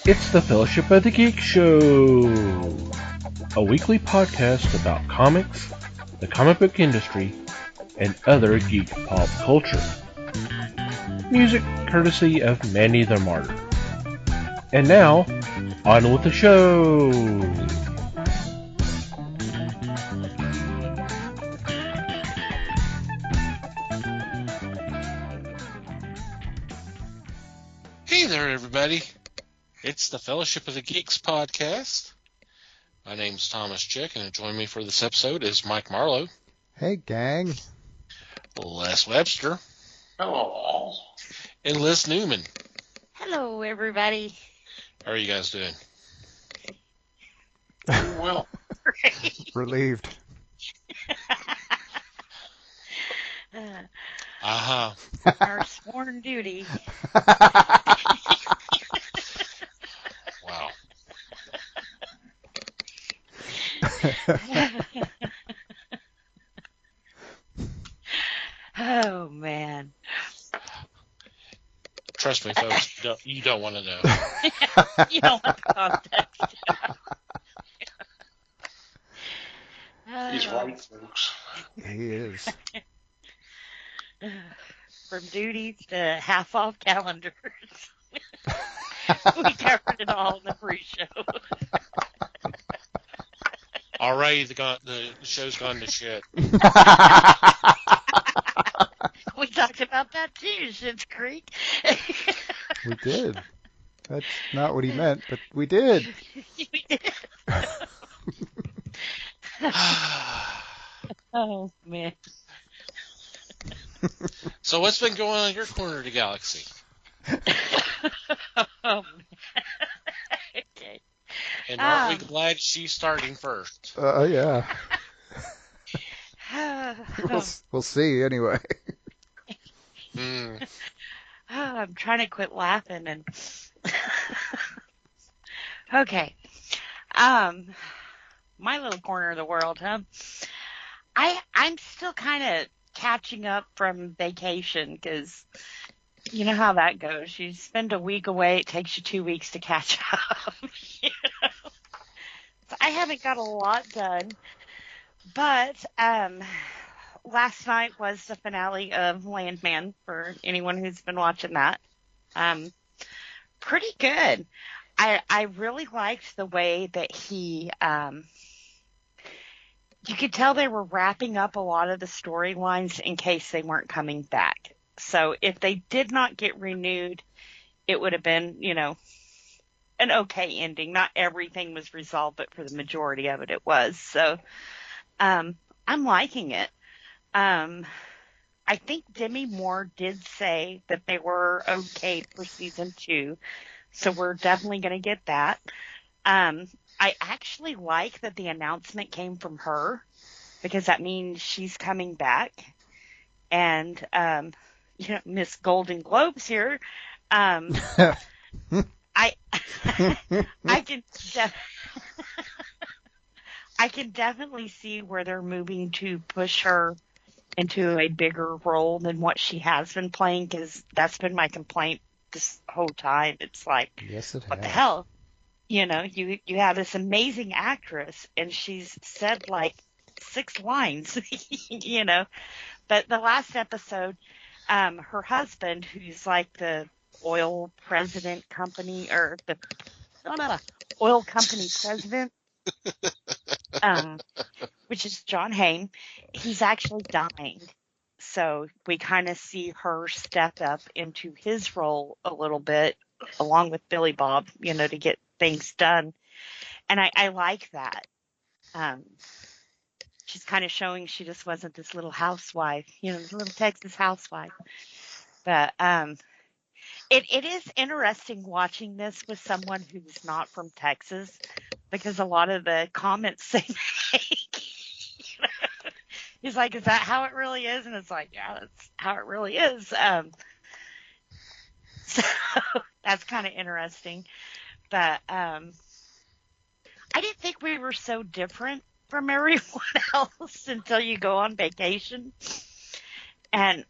It's the Fellowship of the Geek Show, a weekly podcast about comics, the comic book industry, and other geek pop culture. Music courtesy of Manny the Martyr. And now, on with the show! Hey there, everybody. It's the Fellowship of the Geeks podcast. My name's Thomas Chick, and joining me for this episode is Mike Marlowe. Hey, gang. Les Webster. Hello. And Liz Newman. Hello, everybody. How are you guys doing? Well, Relieved. Our sworn duty. Wow. Oh, man. Trust me, folks, you don't want to know. You don't want the context. he's right, folks. He is. From duties to half-off calendars. We covered it all in the pre-show. Already, the show's gone to shit. We talked about that too, Schitt's Creek. We did. That's not what he meant, but we did. We did. Oh, man. So what's been going on in your corner of the galaxy? Oh, man. Okay. And aren't we glad she's starting first? Yeah. We'll see anyway. Mm. I'm trying to quit laughing and okay. My little corner of the world, huh? I'm still kind of catching up from vacation because you know how that goes. You spend a week away, it takes you 2 weeks to catch up. You know? So I haven't got a lot done, but last night was the finale of Landman for anyone who's been watching that. Pretty good. I really liked the way that he, you could tell they were wrapping up a lot of the storylines in case they weren't coming back. So if they did not get renewed, it would have been, you know, an okay ending. Not everything was resolved, but for the majority of it, it was. So I'm liking it. I think Demi Moore did say that they were okay for season 2, so we're definitely going to get that. I actually like that the announcement came from her because that means she's coming back. And, you know, Miss Golden Globes here. I can definitely see where they're moving to push her into a bigger role than what she has been playing, because that's been my complaint this whole time. It's like, Yes, it what has. the hell? You know, you have this amazing actress, and she's said like 6 lines, you know. But the last episode, her husband, who's like the oil president company, or the oil company president, which is John Hain, he's actually dying. So we kind of see her step up into his role a little bit, along with Billy Bob, you know, to get things done. And I like that. She's kind of showing she just wasn't this little housewife, you know, this little Texas housewife. But it is interesting watching this with someone who's not from Texas, because a lot of the comments they make, you know, he's like, is that how it really is? And it's like, yeah, that's how it really is. So that's kind of interesting. But I didn't think we were so different from everyone else until you go on vacation. And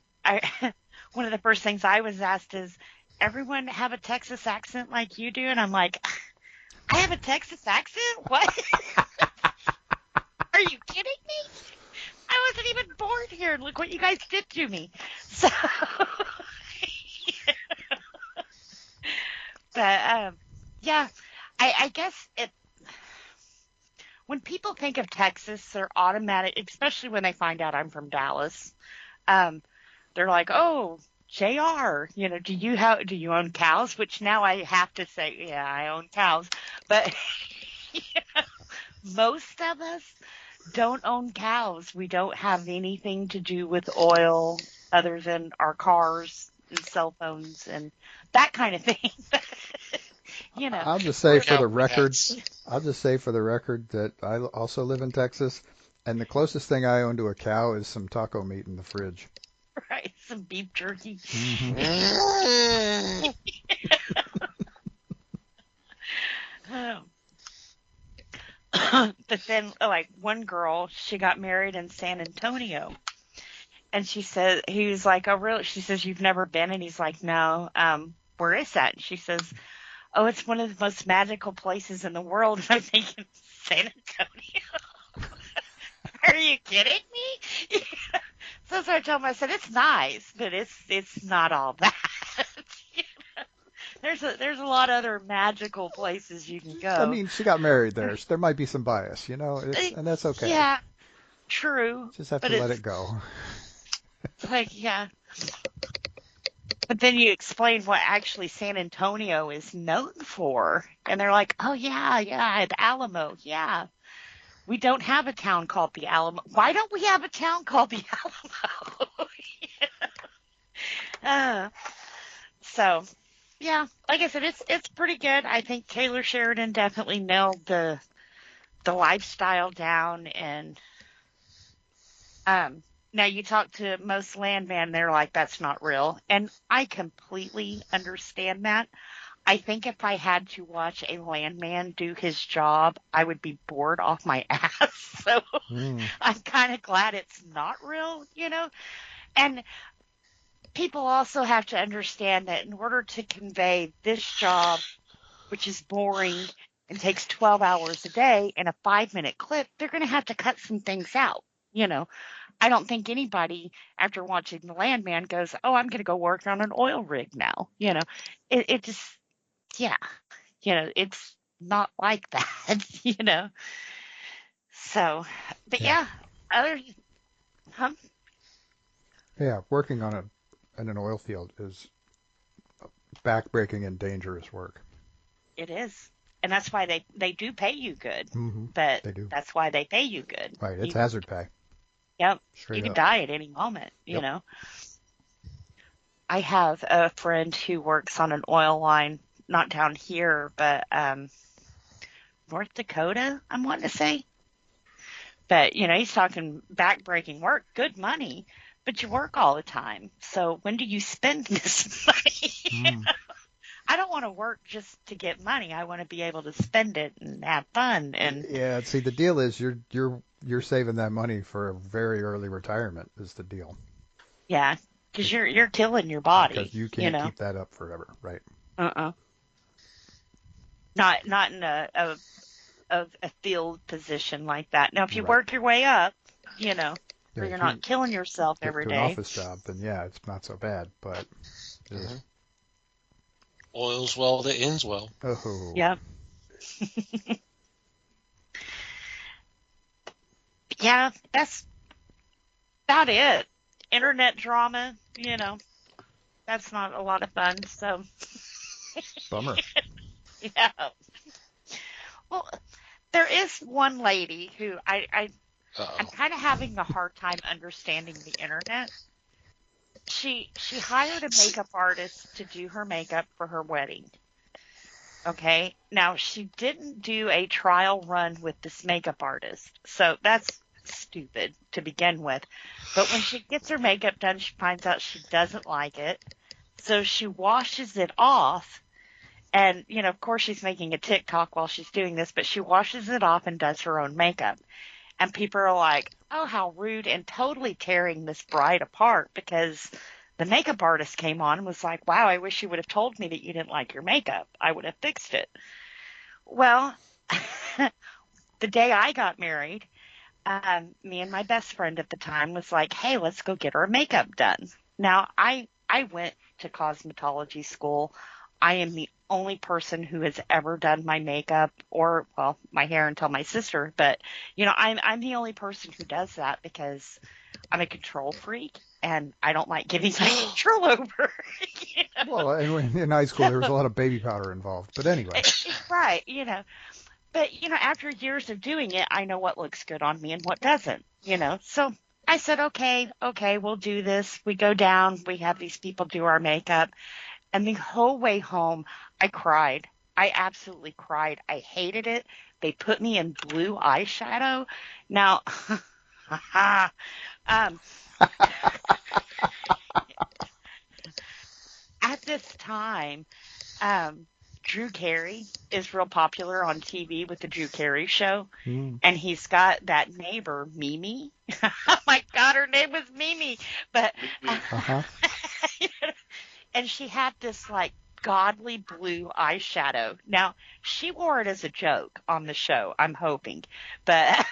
one of the first things I was asked is, everyone have a Texas accent like you do? And I'm like, I have a Texas accent? What? Are you kidding me? I wasn't even born here. Look what you guys did to me. So, but yeah, I guess when people think of Texas, they're automatic, especially when they find out I'm from Dallas. They're like, oh, JR, do you own cows? Which now I have to say, yeah, I own cows. But most of us don't own cows. We don't have anything to do with oil other than our cars and cell phones and that kind of thing. I'll just say for the record that I also live in Texas, and the closest thing I own to a cow is some taco meat in the fridge. Right, some beef jerky. Mm-hmm. But then, like, one girl, she got married in San Antonio. And she said, he was like, oh, really? She says, you've never been? And he's like, no. Where is that? And she says, oh, it's one of the most magical places in the world. And I'm thinking, San Antonio? Are you kidding me? So I told him, I said, it's nice, but it's not all that. There's a lot of other magical places you can go. I mean, she got married there. So there might be some bias, and that's okay. Yeah, true. Just have to let it go. It's like, yeah. But then you explain what actually San Antonio is known for, and they're like, oh, yeah, the Alamo, yeah. We don't have a town called the Alamo. Why don't we have a town called the Alamo? So, yeah, like I said, it's pretty good. I think Taylor Sheridan definitely nailed the lifestyle down. And now you talk to most Landman, they're like, that's not real. And I completely understand that. I think if I had to watch a Landman do his job, I would be bored off my ass. So I'm kind of glad it's not real, And people also have to understand that in order to convey this job, which is boring and takes 12 hours a day in a 5-minute clip, they're going to have to cut some things out, I don't think anybody, after watching The Landman, goes, oh, I'm going to go work on an oil rig now. It just, yeah, it's not like that, So, but yeah, Yeah, working on in an oil field is backbreaking and dangerous work. It is. And that's why they do pay you good. Mm-hmm. But they do. That's why they pay you good. Right, it's hazard pay. Yep. Straight you could up. die at any moment, you know. I have a friend who works on an oil line, not down here, but North Dakota, I'm wanting to say. But, he's talking backbreaking work, good money, but you work all the time. So when do you spend this money? I don't want to work just to get money. I want to be able to spend it and have fun. And yeah, see, the deal is you're saving that money for a very early retirement is the deal. Yeah, because you're killing your body. Because you can't keep that up forever, right? Not in a field position like that. Now, if you work your way up, where you're not killing yourself every day. An office job, then yeah, it's not so bad. But oil's well that ends well. Oh. Yep. Yeah, that's about it. Internet drama, that's not a lot of fun. So. Bummer. Yeah. Well, there is one lady who I'm kind of having a hard time understanding the internet. She hired a makeup artist to do her makeup for her wedding. Okay? Now, she didn't do a trial run with this makeup artist. So that's stupid to begin with. But when she gets her makeup done, she finds out she doesn't like it. So she washes it off. And, of course she's making a TikTok while she's doing this, but she washes it off and does her own makeup. And people are like, oh, how rude, and totally tearing this bride apart because the makeup artist came on and was like, wow, I wish you would have told me that you didn't like your makeup. I would have fixed it. Well, the day I got married, me and my best friend at the time was like, hey, let's go get our makeup done. Now, I went to cosmetology school. I am the only person who has ever done my makeup or, well, my hair until my sister. But, I'm the only person who does that because I'm a control freak and I don't like giving my control over. Well, in high school, there was a lot of baby powder involved. But anyway. Right, But, after years of doing it, I know what looks good on me and what doesn't, So I said, okay, we'll do this. We go down. We have these people do our makeup. And the whole way home, I cried. I absolutely cried. I hated it. They put me in blue eyeshadow. Now, at this time, Drew Carey is real popular on TV with the Drew Carey show. And he's got that neighbor, Mimi. Oh my God, her name was Mimi. But, and she had this like godly blue eyeshadow. Now, she wore it as a joke on the show, I'm hoping. But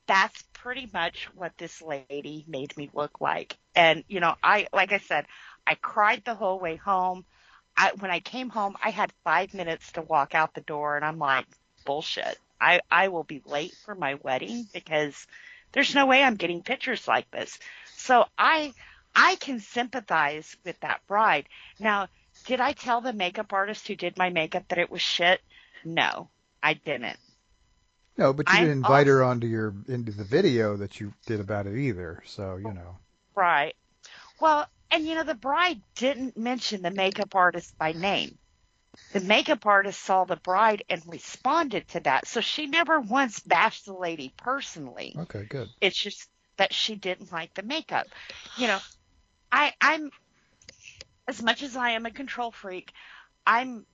that's pretty much what this lady made me look like. And, like I said, I cried the whole way home. When I came home, I had 5 minutes to walk out the door, and I'm like, bullshit. I will be late for my wedding because there's no way I'm getting pictures like this. So I can sympathize with that bride. Now, did I tell the makeup artist who did my makeup that it was shit? No, I didn't. No, but you didn't invite her into the video that you did about it either. So, Right. Well, and the bride didn't mention the makeup artist by name. The makeup artist saw the bride and responded to that. So she never once bashed the lady personally. Okay, good. It's just that she didn't like the makeup. I'm, as much as I am a control freak, I'm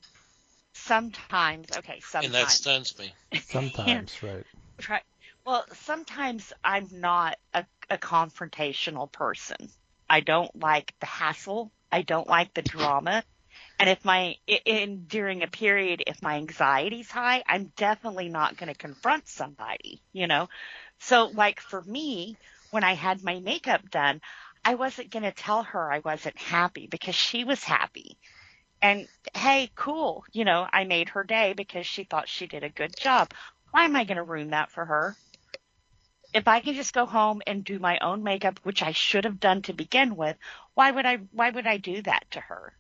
sometimes. And that stuns me. Sometimes, right. Well, sometimes I'm not a confrontational person. I don't like the hassle. I don't like the drama. And during a period, if my anxiety's high, I'm definitely not going to confront somebody, So like for me, when I had my makeup done, I wasn't going to tell her I wasn't happy because she was happy. And hey, cool. I made her day because she thought she did a good job. Why am I going to ruin that for her? If I can just go home and do my own makeup, which I should have done to begin with, why would I do that to her?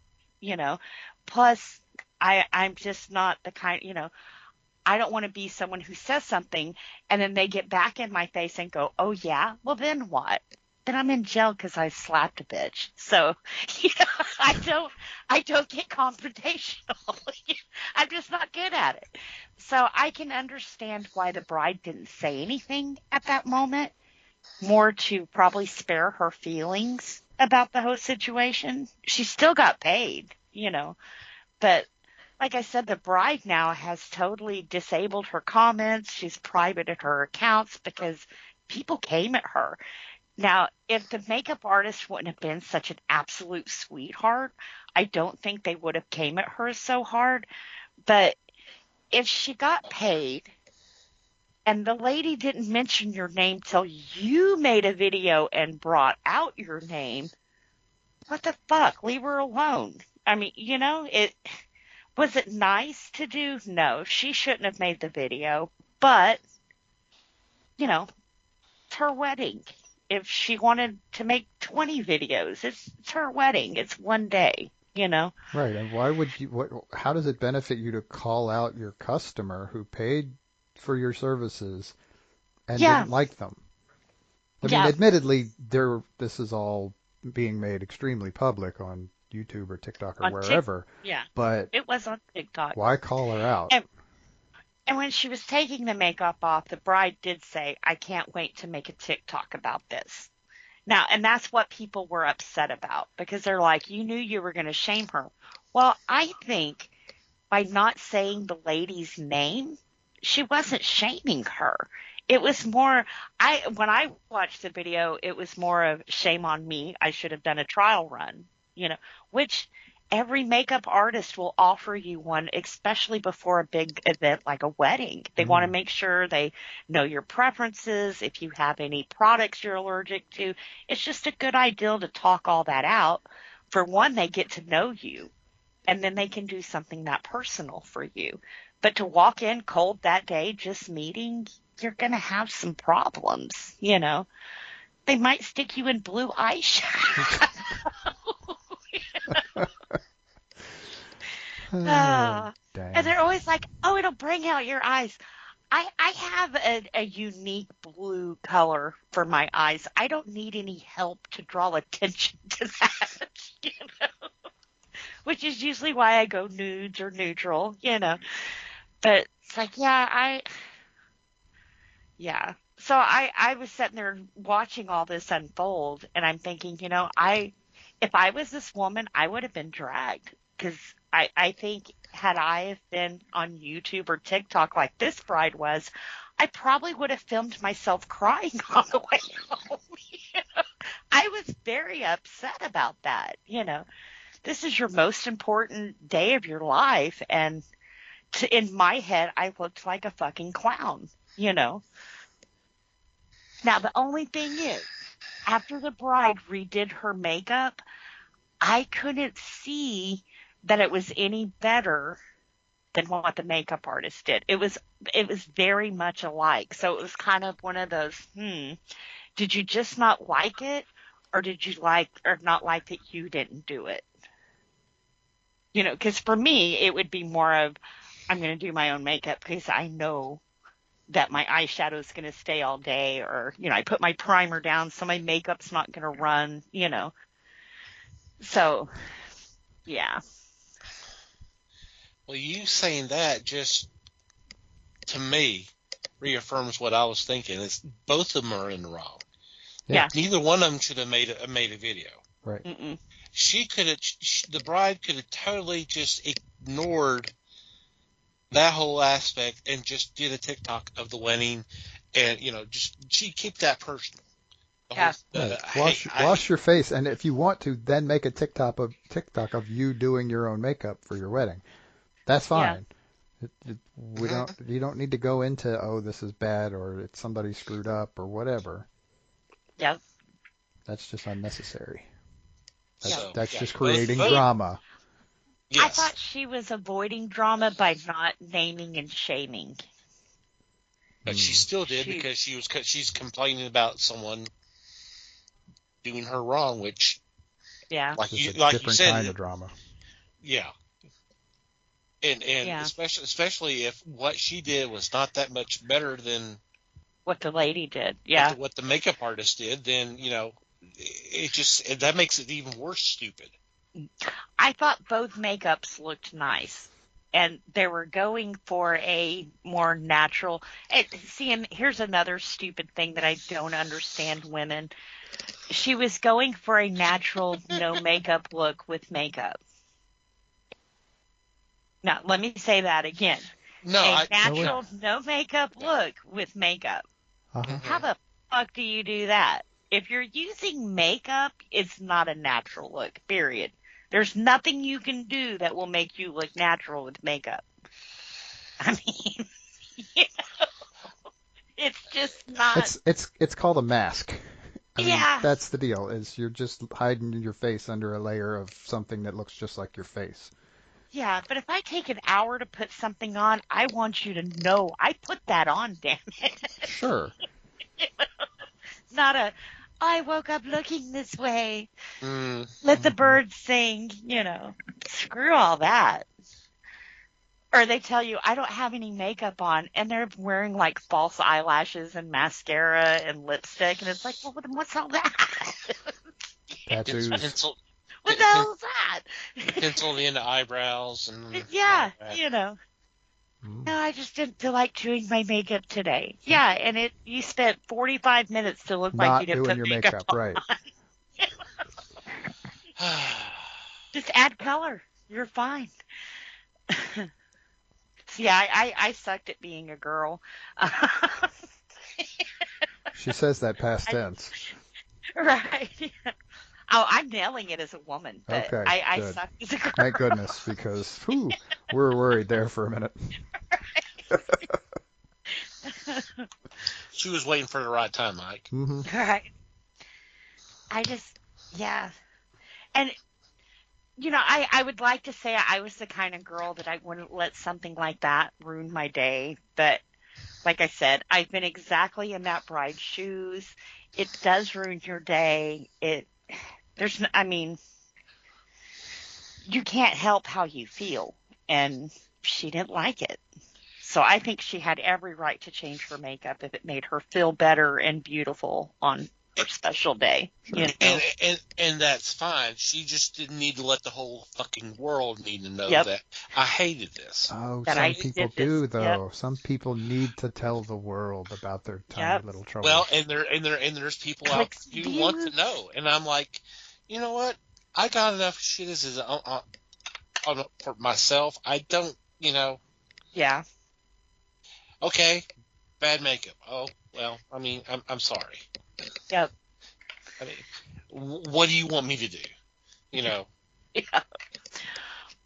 Plus I'm just not the kind, I don't want to be someone who says something and then they get back in my face and go, oh yeah, well then what? Then I'm in jail because I slapped a bitch. So, I don't get confrontational. I'm just not good at it. So I can understand why the bride didn't say anything at that moment, more to probably spare her feelings about the whole situation. She still got paid, but like I said, the bride now has totally disabled her comments. She's privated her accounts because people came at her. Now, if the makeup artist wouldn't have been such an absolute sweetheart, I don't think they would have came at her so hard. But if she got paid and the lady didn't mention your name till you made a video and brought out your name, what the fuck? Leave her alone. I mean, was it nice to do? No, she shouldn't have made the video. But, it's her wedding. If she wanted to make 20 videos, it's her wedding. It's one day, Right. And why would how does it benefit you to call out your customer who paid for your services and didn't like them? I mean, admittedly, this is all being made extremely public on YouTube or TikTok or on wherever. But it was on TikTok. Why call her out? And when she was taking the makeup off, the bride did say, I can't wait to make a TikTok about this. Now, and that's what people were upset about because they're like, you knew you were going to shame her. Well, I think by not saying the lady's name, she wasn't shaming her. it was more, when I watched the video, it was more of shame on me. I should have done a trial run, which every makeup artist will offer you one, especially before a big event like a wedding. They want to make sure they know your preferences, if you have any products you're allergic to. It's just a good idea to talk all that out. For one, they get to know you, and then they can do something that personal for you. But to walk in cold that day, just meeting, you're going to have some problems, They might stick you in blue eyeshadow. Dang. And they're always like, oh, it'll bring out your eyes. I have a unique blue color for my eyes. I don't need any help to draw attention to that, which is usually why I go nudes or neutral, But it's like, yeah. So I was sitting there watching all this unfold, and I'm thinking, if I was this woman, I would have been dragged, because I think had I have been on YouTube or TikTok like this bride was, I probably would have filmed myself crying on the way home. I was very upset about that. This is your most important day of your life, and in my head, I looked like a fucking clown. Now, the only thing is, after the bride redid her makeup, I couldn't see that it was any better than what the makeup artist did. It was very much alike. So it was kind of one of those, did you just not like it, or did you not like that you didn't do it? Because for me, it would be more of, I'm going to do my own makeup because I know that my eyeshadow is going to stay all day, or, I put my primer down so my makeup's not going to run, So, yeah. Well, you saying that just, to me, reaffirms what I was thinking. It's both of them are in the wrong. Yeah. Neither one of them should have made a video. Right. Mm-mm. The bride could have totally just ignored that whole aspect and just did a TikTok of the wedding, and she keep that personal. Yeah. Wash your face, and if you want to, then make a TikTok of you doing your own makeup for your wedding. That's fine. Yeah. You don't need to go into, oh, this is bad, or it's somebody screwed up, or whatever. Yep. That's just unnecessary. So, that's just creating drama. Yes. I thought she was avoiding drama by not naming and shaming. But she still did, because she's complaining about someone doing her wrong, which, like you said, kind of drama. Yeah. And especially if what she did was not that much better than what the lady did. Yeah. What the makeup artist did, then, that makes it even worse stupid. I thought both makeups looked nice, and they were going for a more natural. And here's another stupid thing that I don't understand women. She was going for a natural, no makeup look with makeup. Now, let me say that again. Natural, no makeup look with makeup. Uh-huh. How the fuck do you do that? If you're using makeup, it's not a natural look, period. There's nothing you can do that will make you look natural with makeup. I mean, it's just not. It's called a mask. I mean, Yeah. that's the deal, is you're just hiding your face under a layer of something that looks just like your face. Yeah, but if I take an hour to put something on, I want you to know I put that on, damn it. Sure. Not I woke up looking this way. Let the birds sing, Screw all that. Or they tell you, I don't have any makeup on, and they're wearing, like, false eyelashes and mascara and lipstick, and it's like, well, what's all that? Tattoos. What the hell is that? Penciled into eyebrows. And yeah, No, I just didn't feel like doing my makeup today. Yeah, and you spent 45 minutes to look like you didn't put your makeup on. Right. Just add color. You're fine. Yeah, I sucked at being a girl. She says that past tense. Right. Oh, I'm nailing it as a woman, but Okay, I good. suck as a girl. Thank goodness, because we were worried there for a minute. She was waiting for the right time, Mike. Mm-hmm. Right. Yeah. And, I would like to say I was the kind of girl that I wouldn't let something like that ruin my day. But like I said, I've been exactly in that bride's shoes. It does ruin your day. You can't help how you feel. And she didn't like it. So I think she had every right to change her makeup if it made her feel better and beautiful on her special day. And that's fine. She just didn't need to let the whole fucking world need to know Yep. that I hated this. Oh, That some I people did this. do, though. Yep. Some people need to tell the world about their tiny Yep. little troubles. Well, and there's people out there who want to know, and I'm like, you know what? I got enough shit as for myself. I don't, Yeah. Okay, bad makeup. Oh well, I mean, I'm sorry. Yep. I mean, what do you want me to do? Yeah.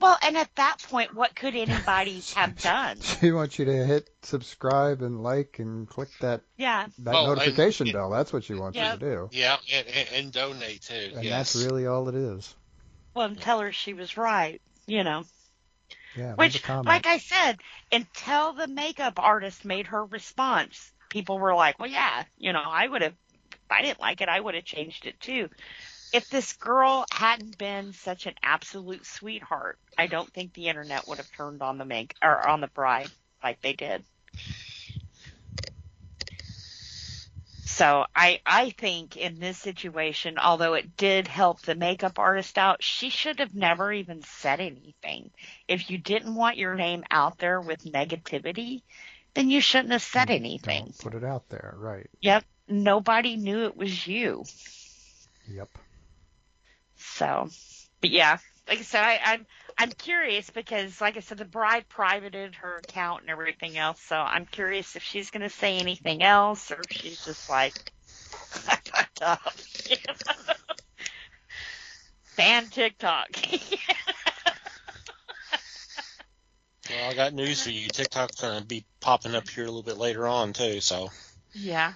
Well, and at that point, what could anybody have done? She wants you to hit subscribe and like and click that notification bell. That's what she wants you to do. Yeah, and donate too. And yes. that's really all it is. Well, and tell her she was right, Yeah, Which, like I said, until the makeup artist made her response, people were like, well, yeah, I didn't like it, I would have changed it too. If this girl hadn't been such an absolute sweetheart, I don't think the internet would have turned on on the bride like they did. So I think in this situation, although it did help the makeup artist out, she should have never even said anything. If you didn't want your name out there with negativity, then you shouldn't have said anything. Don't put it out there, right. Yep. Nobody knew it was you. Yep. So, but yeah, like I said, I'm curious because, like I said, the bride privated her account and everything else. So I'm curious if she's going to say anything else or if she's just like, I fucked up. Ban TikTok. Well, I got news for you. TikTok's going to be popping up here a little bit later on too. So. Yeah.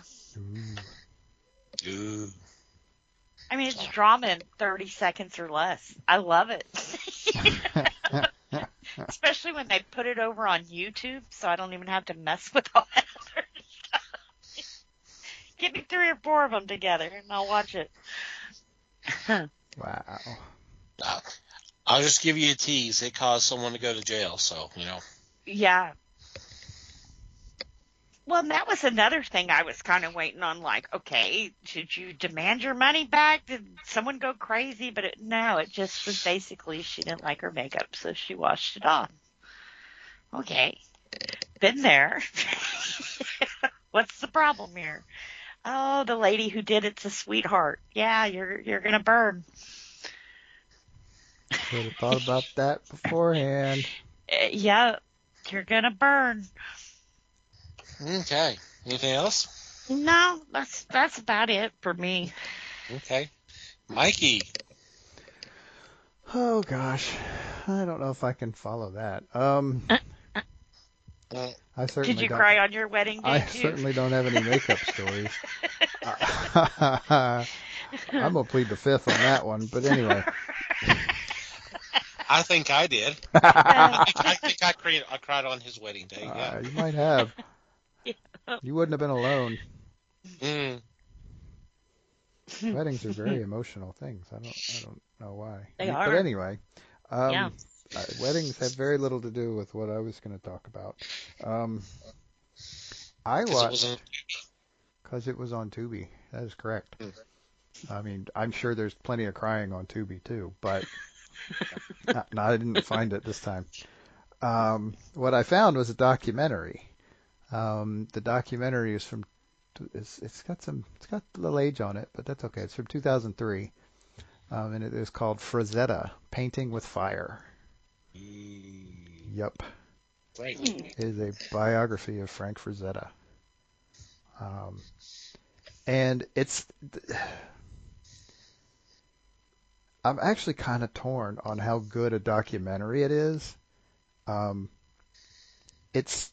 Ooh. I mean, it's drama in 30 seconds or less. I love it. Especially when they put it over on YouTube, so I don't even have to mess with all that other stuff. Get me 3 or 4 of them together, and I'll watch it. Wow. I'll just give you a tease. It caused someone to go to jail, so, Yeah. Well, and that was another thing I was kind of waiting on, like, okay, should you demand your money back? Did someone go crazy? But no, it just was basically she didn't like her makeup, so she washed it off. Okay. Been there. What's the problem here? Oh, the lady who did it's a sweetheart. Yeah, you're going to burn. Should have thought about that beforehand. Yeah, you're going to burn. Okay. Anything else? No, that's about it for me. Okay. Mikey. Oh gosh, I don't know if I can follow that. I certainly Did you don't, cry on your wedding day I too? certainly don't have any makeup stories. I'm gonna plead the fifth on that one, but anyway. I think I did. I think I cried on his wedding day. Yeah. You might have. You wouldn't have been alone. Weddings are very emotional things. I don't know why. They are. But anyway, Yeah. weddings have very little to do with what I was going to talk about. I watched because it was on Tubi. That is correct. I mean, I'm sure there's plenty of crying on Tubi too, but I didn't find it this time. What I found was a documentary. The documentary is from it's got a little age on it, but that's okay. It's from 2003, and it is called Frazetta: Painting with Fire. Yep. Right. It is a biography of Frank Frazetta. And I'm actually kind of torn on how good a documentary it is. It's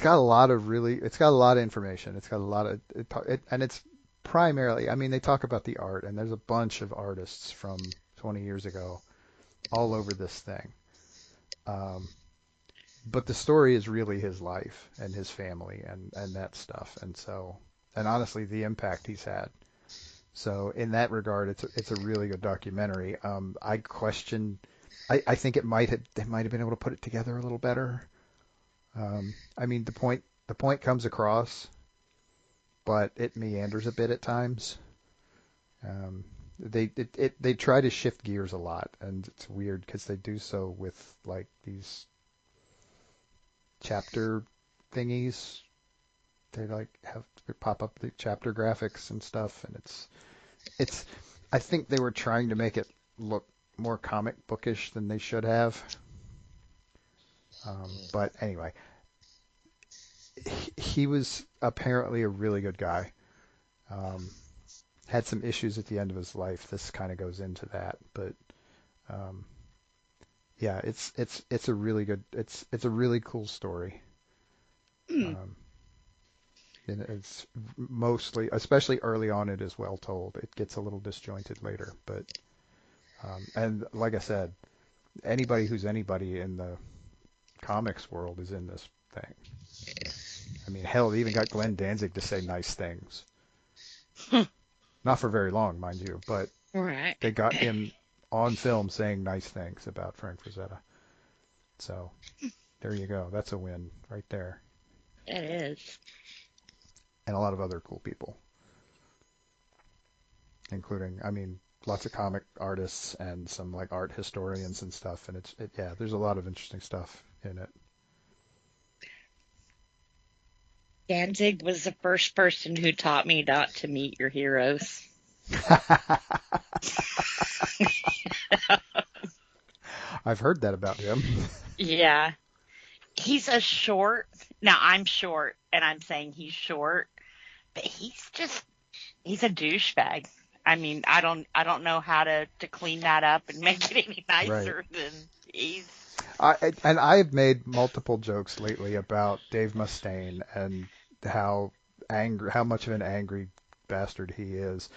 got a lot of information. It's got a lot of and it's primarily, I mean, they talk about the art, and there's a bunch of artists from 20 years ago all over this thing. But the story is really his life and his family and that stuff. And honestly, the impact he's had. So in that regard, it's a really good documentary. I think they might have been able to put it together a little better. I mean, the point comes across, but it meanders a bit at times. They try to shift gears a lot, and it's weird because they do so with like these chapter thingies. They like pop up the chapter graphics and stuff, and it's. I think they were trying to make it look more comic bookish than they should have. But anyway, he was apparently a really good guy. Had some issues at the end of his life. This kind of goes into that, but yeah, it's a really good. It's a really cool story. And it's mostly, especially early on, it is well told. It gets a little disjointed later, but and like I said, anybody who's anybody in the comics world is in this thing. I mean, hell, they even got Glenn Danzig to say nice things. Not for very long, mind you, but right. They got him on film saying nice things about Frank Frazetta. So there you go. That's a win right there. It is. And a lot of other cool people, including, I mean, lots of comic artists and some like art historians and stuff. And yeah, there's a lot of interesting stuff in it. Danzig was the first person who taught me not to meet your heroes. I've heard that about him. Yeah. He's a short. Now, I'm short, and I'm saying he's short, but he's a douchebag. I mean, I don't know how to clean that up and make it any nicer than he's. I've made multiple jokes lately about Dave Mustaine and how much of an angry bastard he is.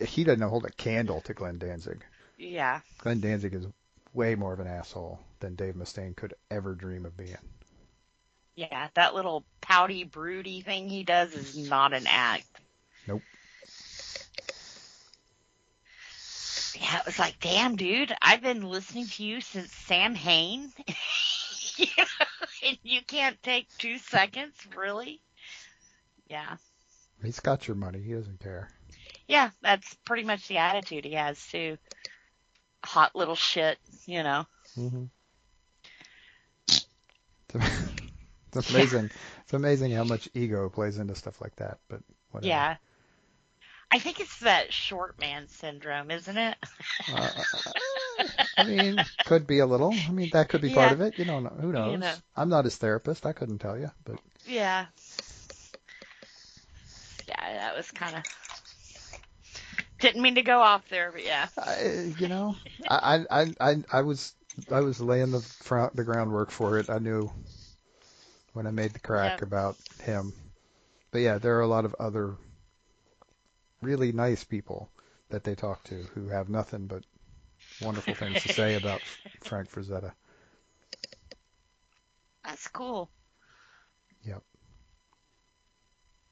He doesn't hold a candle to Glenn Danzig. Yeah. Glenn Danzig is way more of an asshole than Dave Mustaine could ever dream of being. Yeah, that little pouty, broody thing he does is not an act. Nope. Yeah, it was like, damn, dude, I've been listening to you since Sam Hain. And you can't take 2 seconds, really? Yeah. He's got your money. He doesn't care. Yeah, that's pretty much the attitude he has, too. Hot little shit, you know. Mm-hmm. It's amazing. Yeah. It's amazing how much ego plays into stuff like that, but whatever. Yeah. I think it's that short man syndrome, isn't it? I mean, could be a little. I mean, that could be part of it. You don't know. Who knows? You know. I'm not his therapist. I couldn't tell you, but. Yeah. Yeah, that was kind of. Didn't mean to go off there, but yeah. I was laying the groundwork for it. I knew when I made the crack about him. But yeah, there are a lot of other really nice people that they talk to who have nothing but wonderful things to say about Frank Frazetta. That's cool. Yep.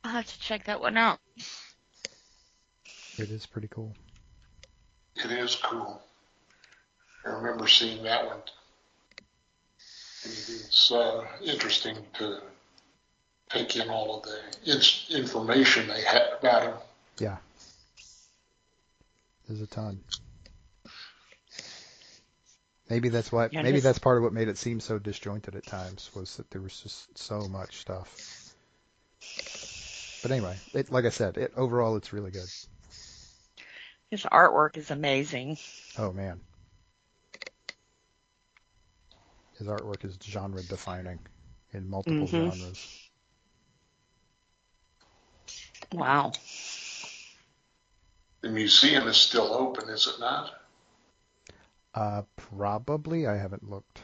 I'll have to check that one out. It is pretty cool. It is cool. I remember seeing that one. It's interesting to take in all of the information they had about him. Yeah. There's a ton. Maybe that's why. Yeah, maybe that's part of what made it seem so disjointed at times, was that there was just so much stuff. But anyway, like I said, overall it's really good. His artwork is amazing. Oh man, his artwork is genre defining in multiple genres. Wow. The museum is still open, is it not? Probably. I haven't looked.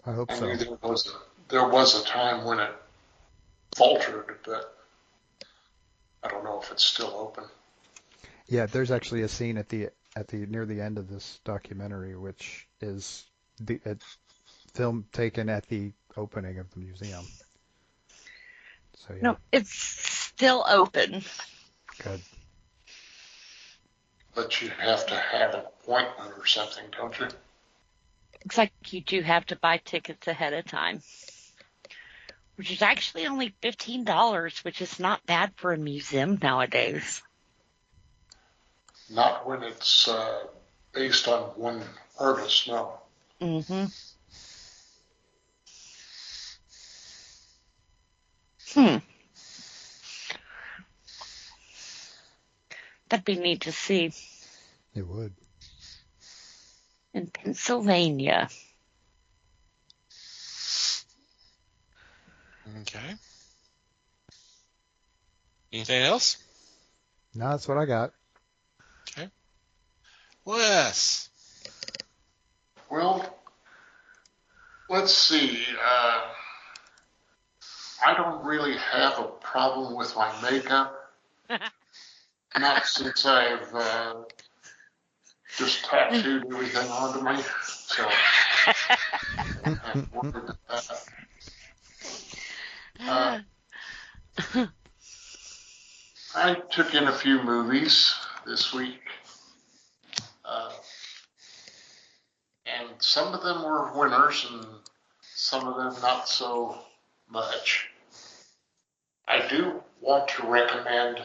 I hope I so. knew there was a time when it faltered, but I don't know if it's still open. Yeah, there's actually a scene at the near the end of this documentary, which is the film taken at the opening of the museum. So yeah. No, it's still open. Good. But you have to have an appointment or something, don't you? Looks like you do have to buy tickets ahead of time, which is actually only $15, which is not bad for a museum nowadays. Not when it's based on one artist, no. Mm-hmm. That'd be neat to see. It would. In Pennsylvania. Okay. Anything else? No, that's what I got. Okay. Wes. Well, let's see. I don't really have a problem with my makeup. Not since I've just tattooed everything onto me. So I'm worried about that. I took in a few movies this week. And some of them were winners and some of them not so much. I do want to recommend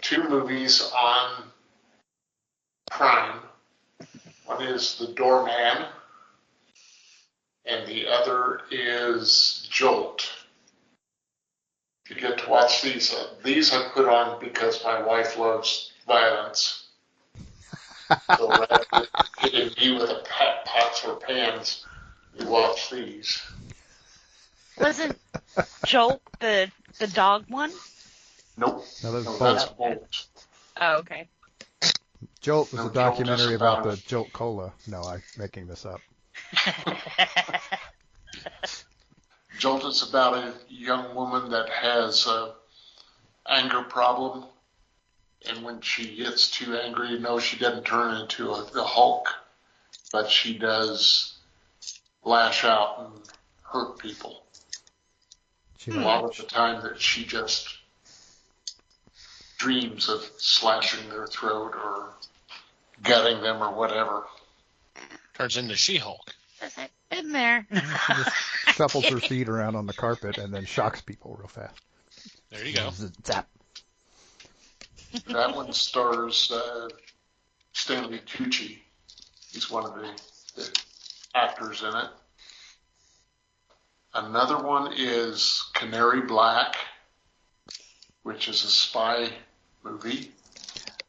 two movies on Prime. One is The Doorman, and the other is Jolt. If you get to watch these I put on because my wife loves violence. So rather than hitting me with a pots or pans, we watch these. Wasn't Jolt the dog one? Nope. No, That's Bolt. Oh, okay. Jolt was a documentary Jolt about the Jolt Cola. No, I'm making this up. Jolt is about a young woman that has an anger problem. And when she gets too angry, no, she doesn't turn into the Hulk, but she does lash out and hurt people. A lot of the time that she just dreams of slashing their throat or gutting them or whatever. Turns into She-Hulk. In there. She just shuffles her feet around on the carpet and then shocks people real fast. There you go. Zap. That one stars Stanley Tucci. He's one of the actors in it. Another one is Canary Black, which is a spy movie,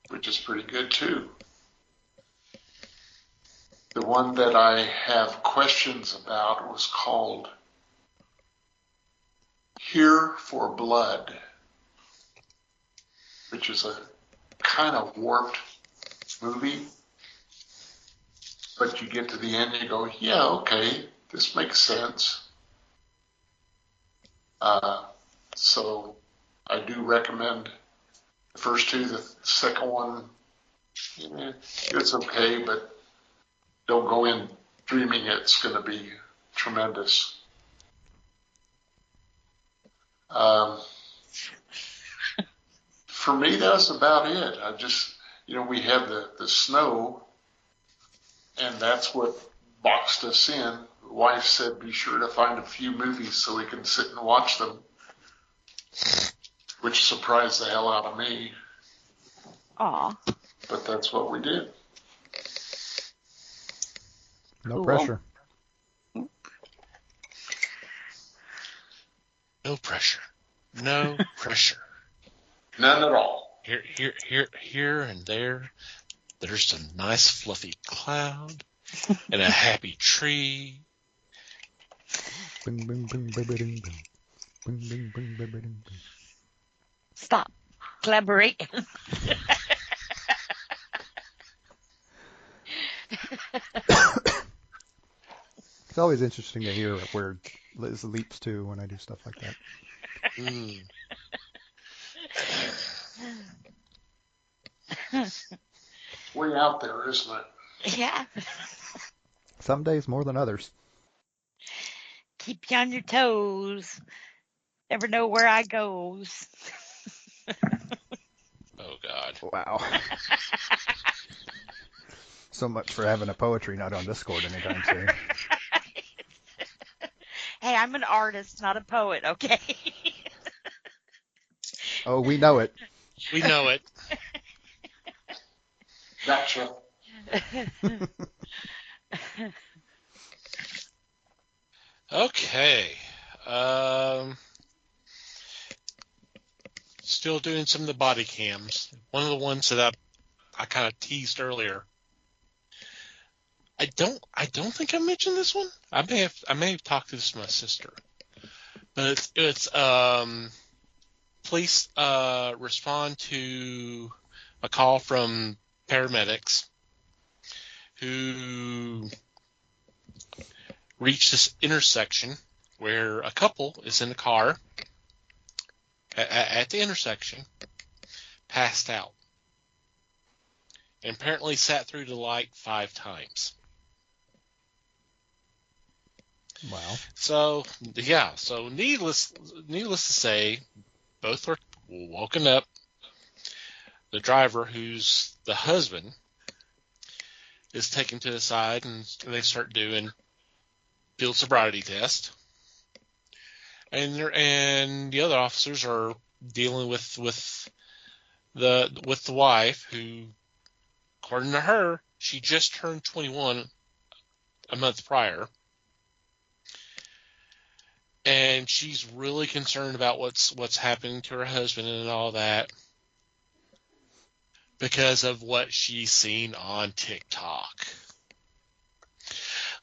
which is pretty good too. The one that I have questions about was called Here for Blood, which is a kind of warped movie. But you get to the end and you go, yeah, okay, this makes sense. So I do recommend the first two. The second one, it's okay, but don't go in dreaming it's going to be tremendous. For me, that's about it. I just, we have the snow, and that's what boxed us in. The wife said, be sure to find a few movies so we can sit and watch them, which surprised the hell out of me. Aw. But that's what we did. No pressure. No pressure. No pressure. None at all. Here and there, there's a nice fluffy cloud and a happy tree. Stop. Collaborate. It's always interesting to hear where Liz leaps to when I do stuff like that. It's way out there, isn't it? Yeah. Some days more than others. Keep you on your toes. Never know where I goes. Oh, God. Wow. So much for having a poetry night on Discord anytime soon. Hey, I'm an artist, not a poet, okay? Oh, we know it. We know it. Gotcha. Okay. Still doing some of the body cams. One of the ones that I kind of teased earlier. I don't think I mentioned this one. I may have talked to this to my sister. But it's police respond to a call from paramedics who reach this intersection where a couple is in a car at the intersection, passed out, and apparently sat through the light 5 times. Wow. So needless to say, both were woken up. The driver, who's the husband, is taken to the side, and they start doing field sobriety test. And the other officers are dealing with the wife, who, according to her, she just turned 21 a month prior. And she's really concerned about what's happening to her husband and all that because of what she's seen on TikTok.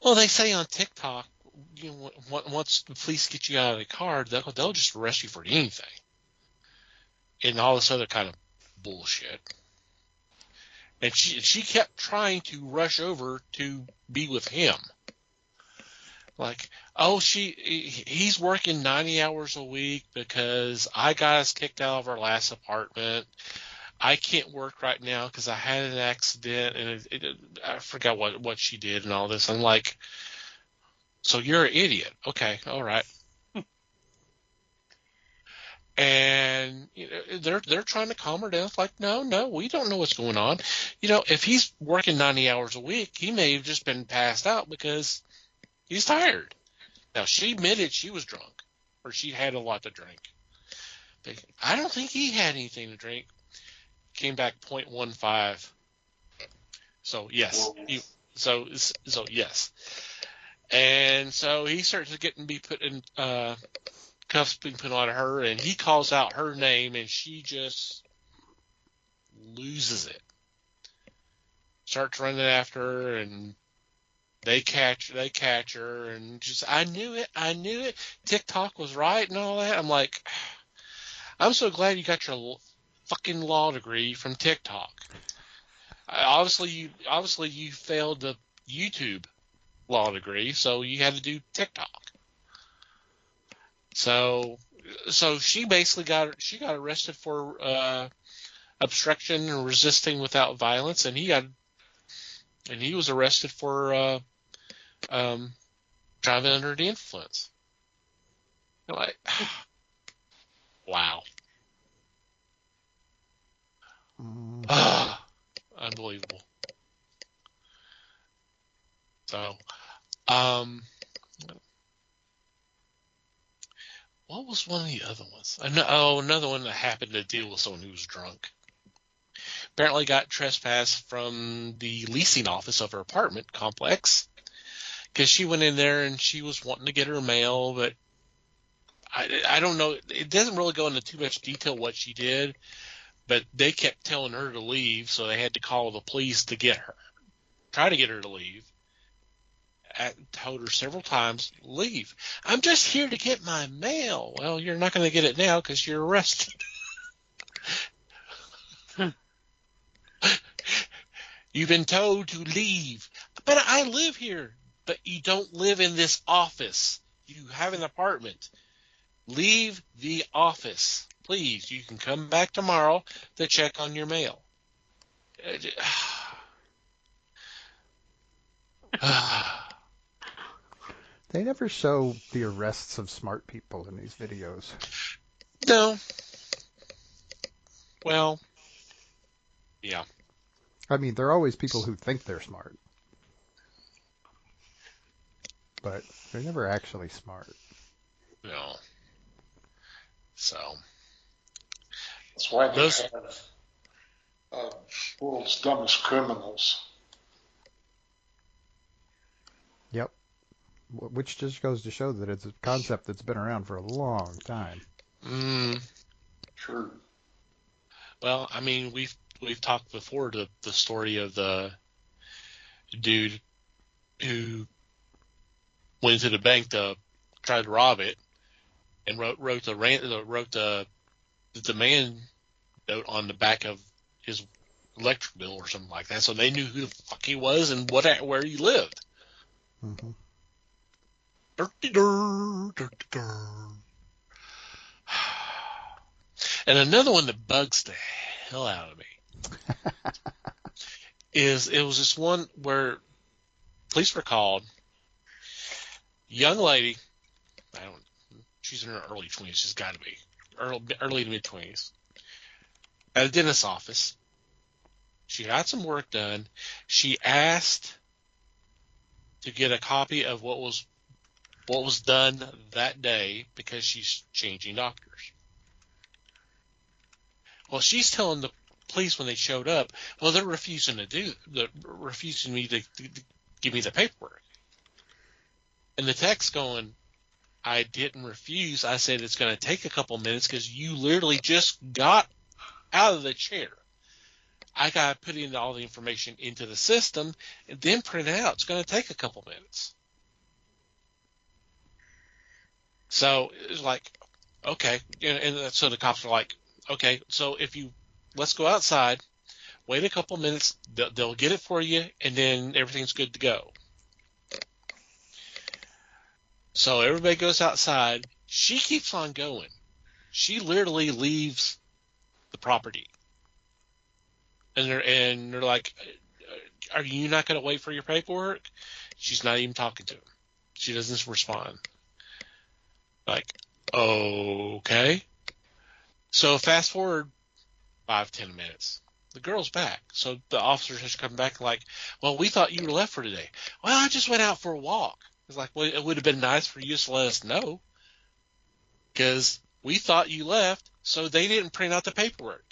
Well, they say on TikTok, once the police get you out of the car, they'll just arrest you for anything, and all this other kind of bullshit. And she kept trying to rush over to be with him. Like, oh, he's working 90 hours a week because I got us kicked out of our last apartment. I can't work right now because I had an accident, and I forgot what she did and all this. I'm like, so you're an idiot. Okay, all right. And they're trying to calm her down. It's like, no, we don't know what's going on. If he's working 90 hours a week, he may have just been passed out because he's tired. Now, she admitted she was drunk, or she had a lot to drink. But I don't think he had anything to drink. Came back 0.15. So yes, so yes. And so he starts to be put in cuffs being put on her, and he calls out her name, and she just loses it. Starts running after her, and they catch her, and just I knew it. TikTok was right and all that. I'm like, I'm so glad you got your fucking law degree from TikTok. Obviously you failed the YouTube law degree, so you had to do TikTok. So she basically got arrested for obstruction and resisting without violence, and he was arrested for driving under the influence. I'm like, wow. Unbelievable. So, what was one of the other ones? Another one that happened to deal with someone who was drunk. Apparently got trespassed from the leasing office of her apartment complex because she went in there and she was wanting to get her mail, but I don't know. It doesn't really go into too much detail what she did, but they kept telling her to leave, so they had to call the police to try to get her to leave. told her several times, leave. I'm just here to get my mail. Well, you're not going to get it now because you're arrested. You've been told to leave. But I live here. But you don't live in this office. You have an apartment. Leave the office. Please, you can come back tomorrow to check on your mail. They never show the arrests of smart people in these videos. No. Well, yeah. I mean, there are always people who think they're smart. But they're never actually smart. No. So. That's why they have world's dumbest criminals. Yep. Which just goes to show that it's a concept that's been around for a long time. Sure. Well, I mean, we've talked before the story of the dude who went to the bank to try to rob it and wrote the demand note on the back of his electric bill or something like that, so they knew who the fuck he was and where he lived. Mm-hmm. And another one that bugs the hell out of me is it was this one where police were called. Young lady, she's in her early 20s. She's got to be early to mid 20s. At a dentist's office, she got some work done. She asked to get a copy of what was done that day because she's changing doctors. Well, she's telling the police when they showed up, well, they're refusing me to give me the paperwork. And the tech's going, I didn't refuse. I said it's going to take a couple minutes because you literally just got out of the chair. I got to put in all the information into the system and then print it out. It's going to take a couple minutes. So it's like, okay. And so the cops are like, okay, so let's go outside, wait a couple minutes, they'll get it for you, and then everything's good to go. So everybody goes outside. She keeps on going. She literally leaves the property. And they're like, are you not going to wait for your paperwork? She's not even talking to him. She doesn't respond. Like, okay. So fast forward 5-10 minutes. The girl's back. So the officer has come back like, well, we thought you were left for today. Well, I just went out for a walk. It's like, well, it would have been nice for you to let us know because we thought you left, so they didn't print out the paperwork.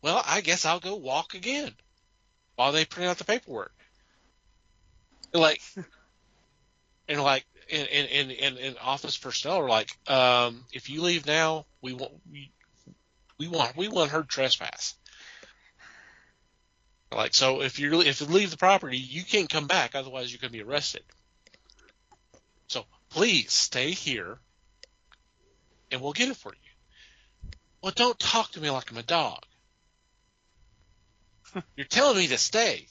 Well, I guess I'll go walk again while they print out the paperwork. And office personnel are like, if you leave now, we want her trespass. Like, so if you leave the property, you can't come back, otherwise you can be arrested. So please stay here, and we'll get it for you. Well, don't talk to me like I'm a dog. You're telling me to stay.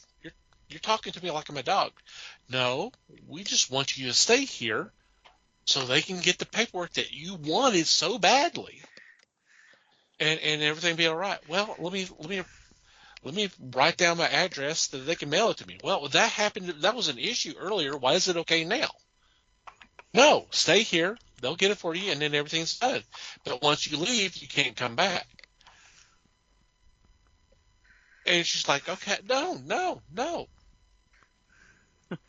You're talking to me like I'm a dog. No, we just want you to stay here so they can get the paperwork that you wanted so badly, and everything be all right. Well, let me write down my address so that they can mail it to me. Well, that happened. That was an issue earlier. Why is it okay now? No, stay here. They'll get it for you, and then everything's done. But once you leave, you can't come back. And she's like, okay, no.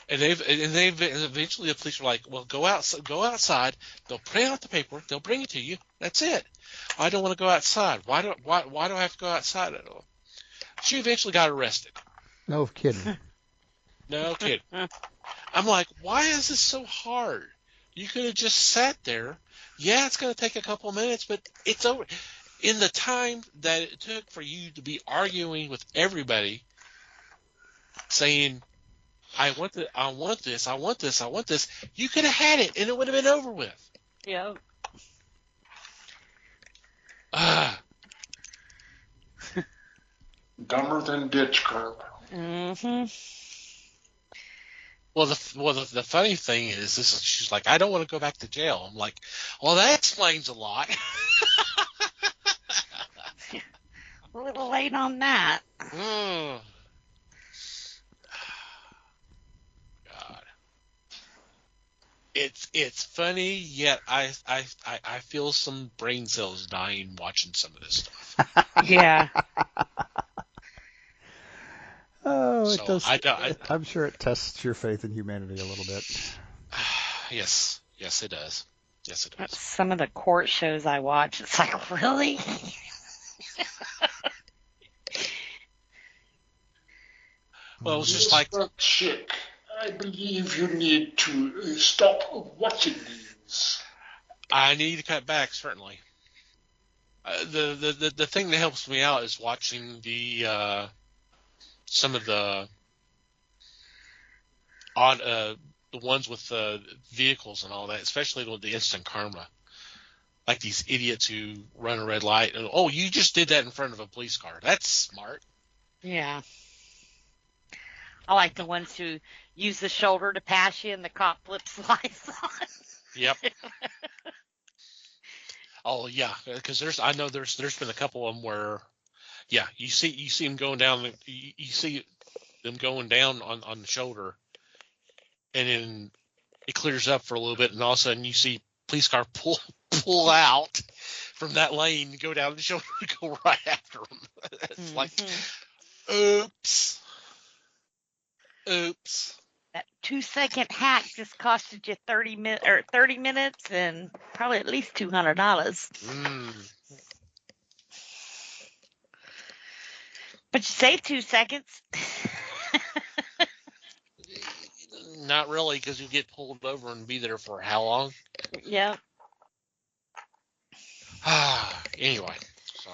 And eventually the police were like, well, go outside. They'll print out the paperwork. They'll bring it to you. That's it. I don't want to go outside. Why do I have to go outside at all? She eventually got arrested. No kidding. No kidding. I'm like, why is this so hard? You could have just sat there. Yeah, it's going to take a couple minutes, but it's over. In the time that it took for you to be arguing with everybody, saying, I want this. You could have had it, and it would have been over with. Yep. Dumber than ditch curb. Mm-hmm. Well, the funny thing is, she's like, I don't want to go back to jail. I'm like, well, that explains a lot. A little late on that. God. It's funny, yet I feel some brain cells dying watching some of this stuff. Yeah. Oh, it So does. I'm sure it tests your faith in humanity a little bit. Yes, it does. Yes, it does. Some of the court shows I watch, it's like, really? Well, it's just like, chick. I believe you need to stop watching these. I need to cut back, certainly. The thing that helps me out is watching some of the odd the ones with vehicles and all that, especially with the instant karma, like these idiots who run a red light and, oh, you just did that in front of a police car. That's smart. Yeah. I like the ones who use the shoulder to pass you and the cop flips lights on. Yep. Oh yeah, because I know there's been a couple of them where, yeah, you see them going down, you see them going down on the shoulder, and then it clears up for a little bit, and all of a sudden you see police car pull out from that lane, go down the shoulder, and go right after them. It's like, oops. That 2-second hack just costed you 30 minutes and probably at least $200. But you saved 2 seconds. Not really, because you get pulled over and be there for how long? Yeah. Anyway, so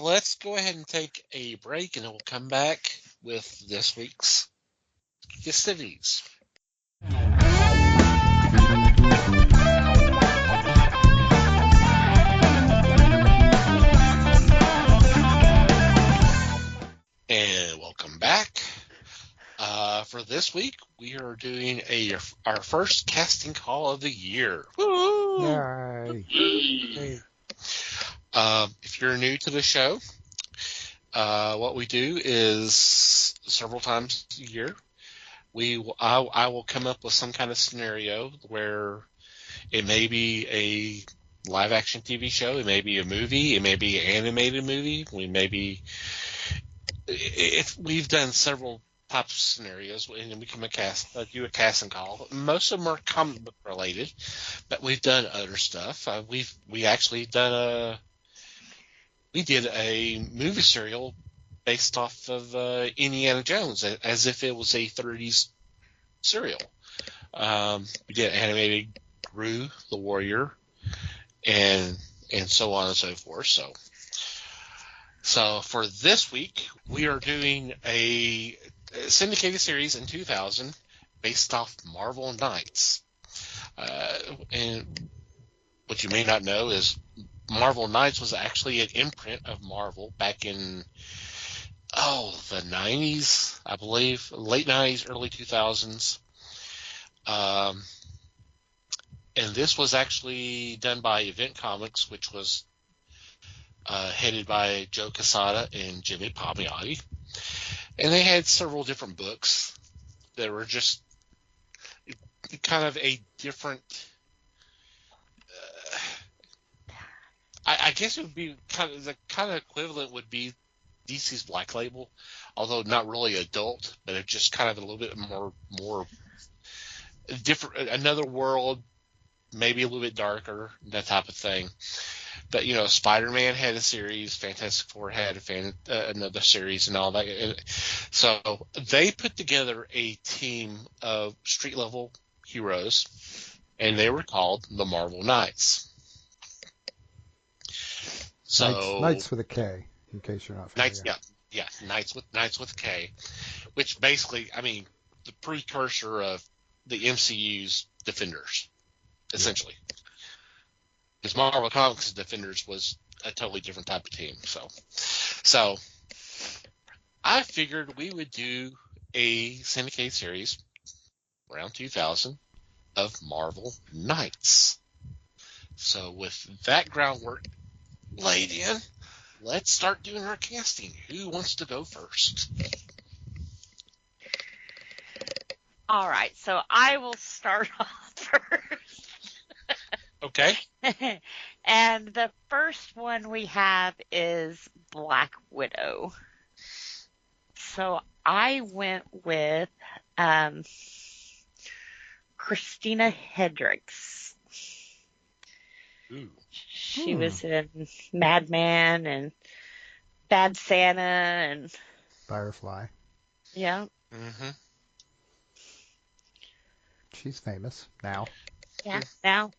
let's go ahead and take a break, and then we'll come back with this week's festivities. And welcome back. For this week, we are doing our first casting call of the year. Woo! Yay. If you're new to the show, what we do is several times a year, I will come up with some kind of scenario where it may be a live action TV show, it may be a movie, it may be an animated movie, we've done several types of scenarios, and then we can do a casting call. Most of them are comic book related, but we've done other stuff. We did a movie serial based off of Indiana Jones, as if it was a 30s serial. We did animated Gru the Warrior, and so on and so forth. So for this week, we are doing a syndicated series in 2000 based off Marvel Knights. And what you may not know is Marvel Knights was actually an imprint of Marvel back in the 90s, I believe, late 90s, early 2000s. And this was actually done by Event Comics, which was headed by Joe Quesada and Jimmy Palmiotti. And they had several different books that were just kind of a different... I guess it would be the kind of equivalent would be DC's Black Label, although not really adult, but it's just kind of a little bit more different, another world, maybe a little bit darker, that type of thing. But Spider-Man had a series, Fantastic Four had another series, and all that. So they put together a team of street level heroes, and they were called the Marvel Knights. So Knights with a K, in case you're not familiar. Knights, yeah. Yeah, Knights with K, which basically, I mean, the precursor of the MCU's Defenders, essentially. Because Marvel Comics' Defenders was a totally different type of team. So I figured we would do a syndicated series around 2000 of Marvel Knights. So with that groundwork laid in, let's start doing our casting. Who wants to go first? All right, so I will start off first. Okay. And the first one we have is Black Widow. So I went with Christina Hendricks. Ooh. She was in Madman and Bad Santa and Firefly. Yeah. Mm-hmm. She's famous now. Yeah, now.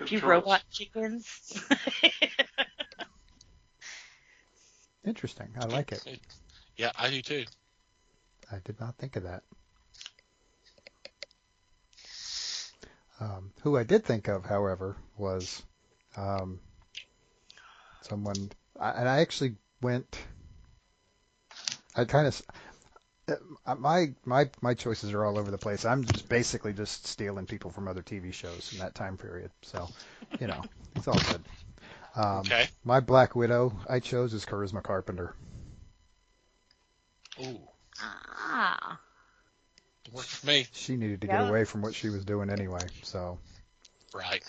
Few robot chickens. Interesting. I like it. Yeah, I do too. I did not think of that. Who I did think of, however, was someone, and I actually went. I kind of. My choices are all over the place. I'm just basically just stealing people from other TV shows in that time period. So, it's all good. Okay. My Black Widow I chose is Charisma Carpenter. Ooh. Ah. Worked for me. She needed to get away from what she was doing anyway. So. Right.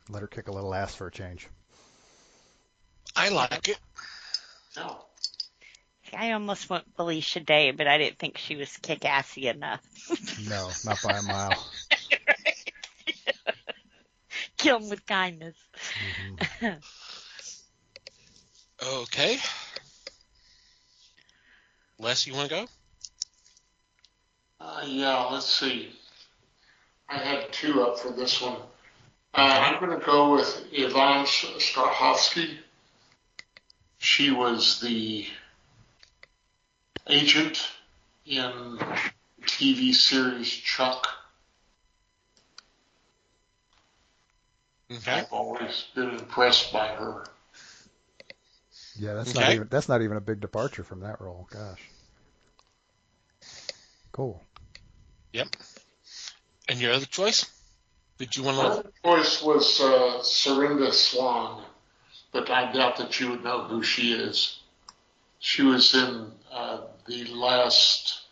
Let her kick a little ass for a change. I like it. No. I almost went Felicia Day, but I didn't think she was kick-assy enough. No, not by a mile. Kill him with kindness. Mm-hmm. Okay. Les, you want to go? Yeah, let's see. I had two up for this one. I'm going to go with Yvonne Strahovski. She was the agent in TV series Chuck. Okay. I've always been impressed by her. Yeah, that's not even a big departure from that role. Gosh. Cool. Yep. And your other choice? Did you want to? My other choice was Serinda Swan, but I doubt that you would know who she is. She was in the latest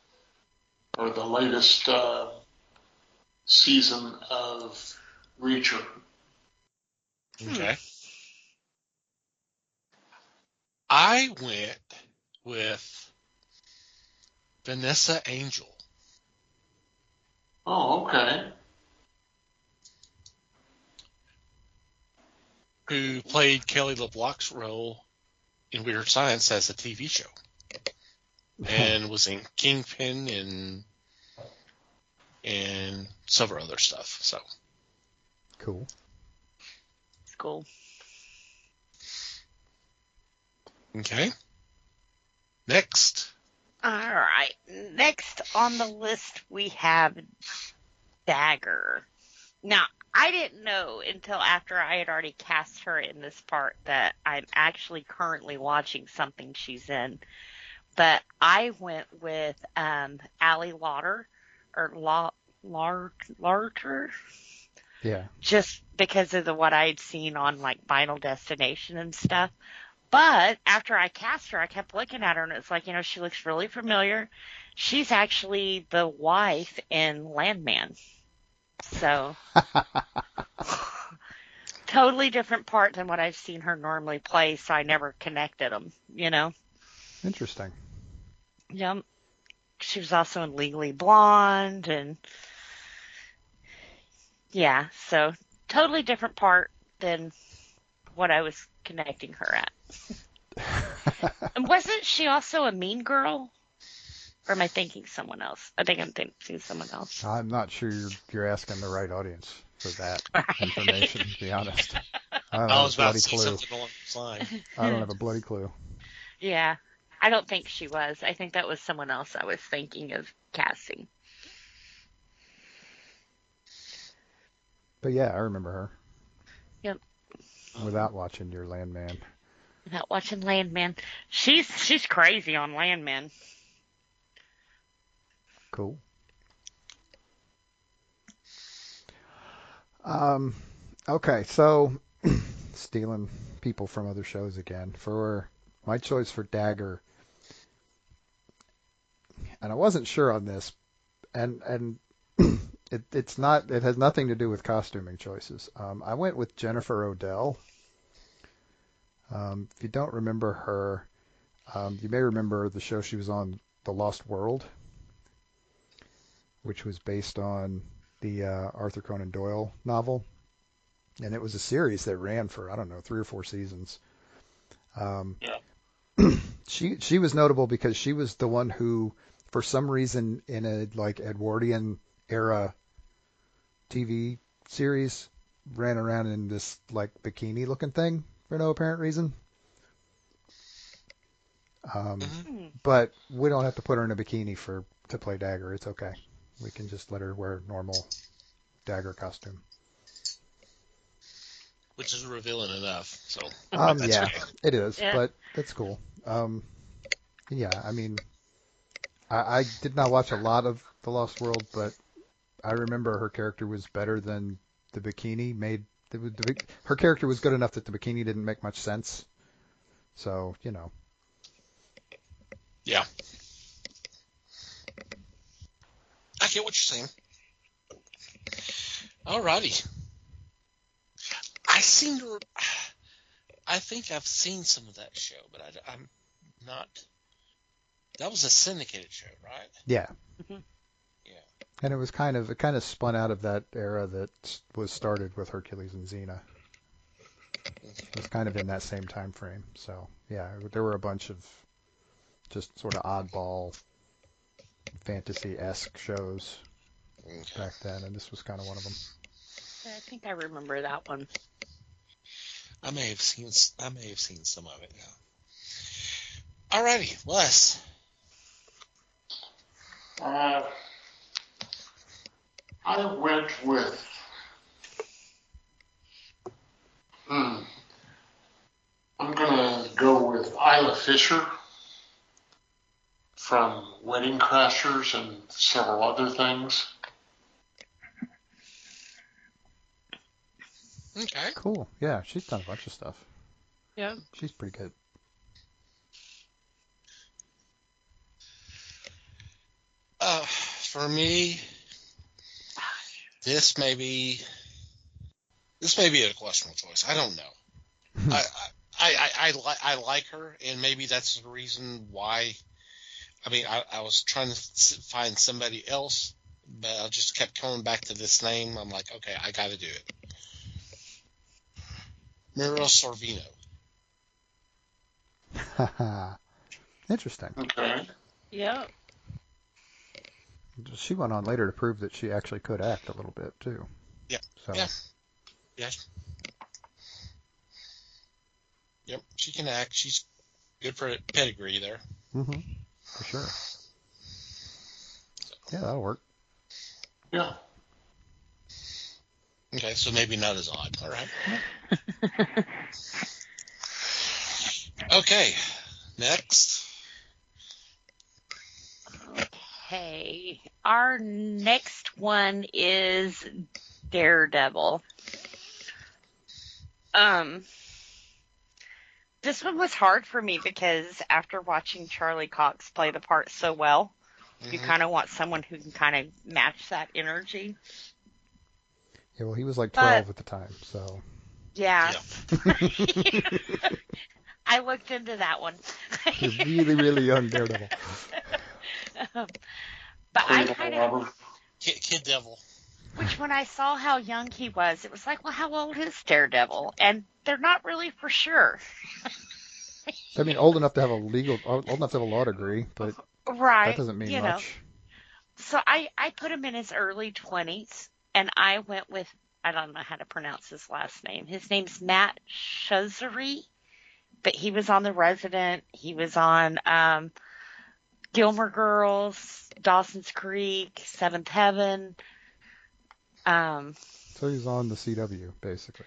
season of Reacher. Okay. I went with Vanessa Angel. Oh, okay. Who played Kelly LeBlanc's role in Weird Science as a TV show. And was in Kingpin and several other stuff. So Cool. It's cool. Okay. Next. All right. Next on the list we have Dagger. Now, I didn't know until after I had already cast her in this part that I'm actually currently watching something she's in. But I went with Allie Lauder, or Larter. Yeah. Just because of what I had seen on like Final Destination and stuff. But after I cast her, I kept looking at her and it's like, she looks really familiar. She's actually the wife in Landman. So totally different part than what I've seen her normally play. So I never connected them, Interesting. Yeah. She was also in Legally Blonde and yeah, so totally different part than what I was connecting her at. And wasn't she also a Mean Girl? Or am I thinking someone else? I think I'm thinking someone else. I'm not sure you're asking the right audience for that information, to be honest. I was about to say something along those lines. I don't have a bloody clue. Yeah. I don't think she was. I think that was someone else I was thinking of casting. But yeah, I remember her. Yep. Without watching your Landman. Without watching Landman. She's crazy on Landman. Cool. Okay, so stealing people from other shows again. For my choice for Dagger, and I wasn't sure on this, and it has nothing to do with costuming choices. I went with Jennifer Odell. If you don't remember her, you may remember the show she was on, The Lost World, which was based on the Arthur Conan Doyle novel. And it was a series that ran for, I don't know, 3 or 4 seasons. She was notable because she was the one who, for some reason, in a like Edwardian era TV series, ran around in this like bikini looking thing for no apparent reason. But we don't have to put her in a bikini to play Dagger. It's okay. We can just let her wear a normal Dagger costume. Which is revealing enough. So yeah, okay. it is, Yeah. but it's cool. Yeah, I mean, I did not watch a lot of The Lost World, but I remember her character was better than the bikini made. Her character was good enough that the bikini didn't make much sense. So, you know. Yeah. I get what you're saying. Alrighty. I think I've seen some of that show, but I'm not. That was a syndicated show, right? Yeah. Mm-hmm. Yeah. And it kind of spun out of that era that was started with Hercules and Xena. It was kind of in that same time frame. So, yeah, there were a bunch of just sort of oddball fantasy-esque shows back then, and this was kind of one of them. I think I remember that one. I may have seen some of it. Yeah. Alrighty, Wes. I went with. I'm gonna go with Isla Fisher from Wedding Crashers and several other things. Okay. Cool. Yeah, she's done a bunch of stuff. Yeah. She's pretty good. For me, this may be a questionable choice. I don't know. I like her, and maybe that's the reason why. I mean, I was trying to find somebody else, but I just kept coming back to this name. I'm like, okay, I got to do it. Muriel Sorvino. Interesting. Okay. Yeah. She went on later to prove that she actually could act a little bit too. Yeah. So. Yeah. Yep. She can act. She's good for pedigree there. Mm-hmm. For sure. Yeah, that'll work. Yeah. Okay, so maybe not as odd. All right. Okay. Next. Okay. Our next one is Daredevil. This one was hard for me because after watching Charlie Cox play the part so well, you kind of want someone who can kind of match that energy. Yeah, well, he was like 12 at the time, so. Yeah. I looked into that one. You're really, really young Daredevil. But I kind of... Kid Devil. Which when I saw how young he was, it was like, well, how old is Daredevil? And they're not really for sure. I mean, old enough to have a law degree, but right, that doesn't mean much. Know. So I put him in his early 20s, and I went with I don't know how to pronounce his last name. His name's Matt Shuzary, but he was on The Resident. He was on Gilmore Girls, Dawson's Creek, Seventh Heaven. So he's on the CW, basically.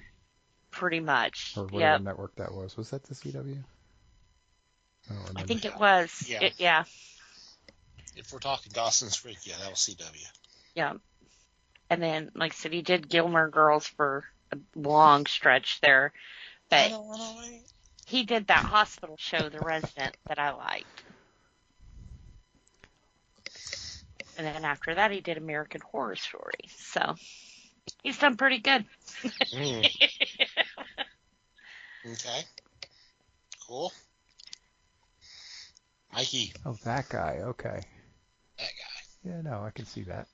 Pretty much. Or whatever network that was. Was that the CW? I think it was. Yeah. If we're talking Dawson's Creek, yeah, that was CW. Yeah. And then, like I said, he did Gilmore Girls for a long stretch there. But he did that hospital show, The Resident, that I liked. And then after that, he did American Horror Story. So he's done pretty good. Okay. Cool. Mikey. Oh, that guy. Okay. That guy. Yeah, no, I can see that.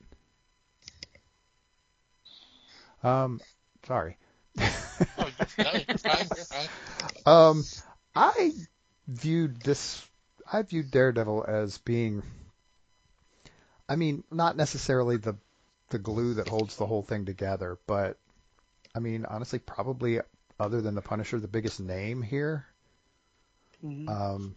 Sorry. Oh, you're fine. I viewed Daredevil as being, I mean, not necessarily the glue that holds the whole thing together, but I mean, honestly, probably other than the Punisher, the biggest name here. Mm-hmm.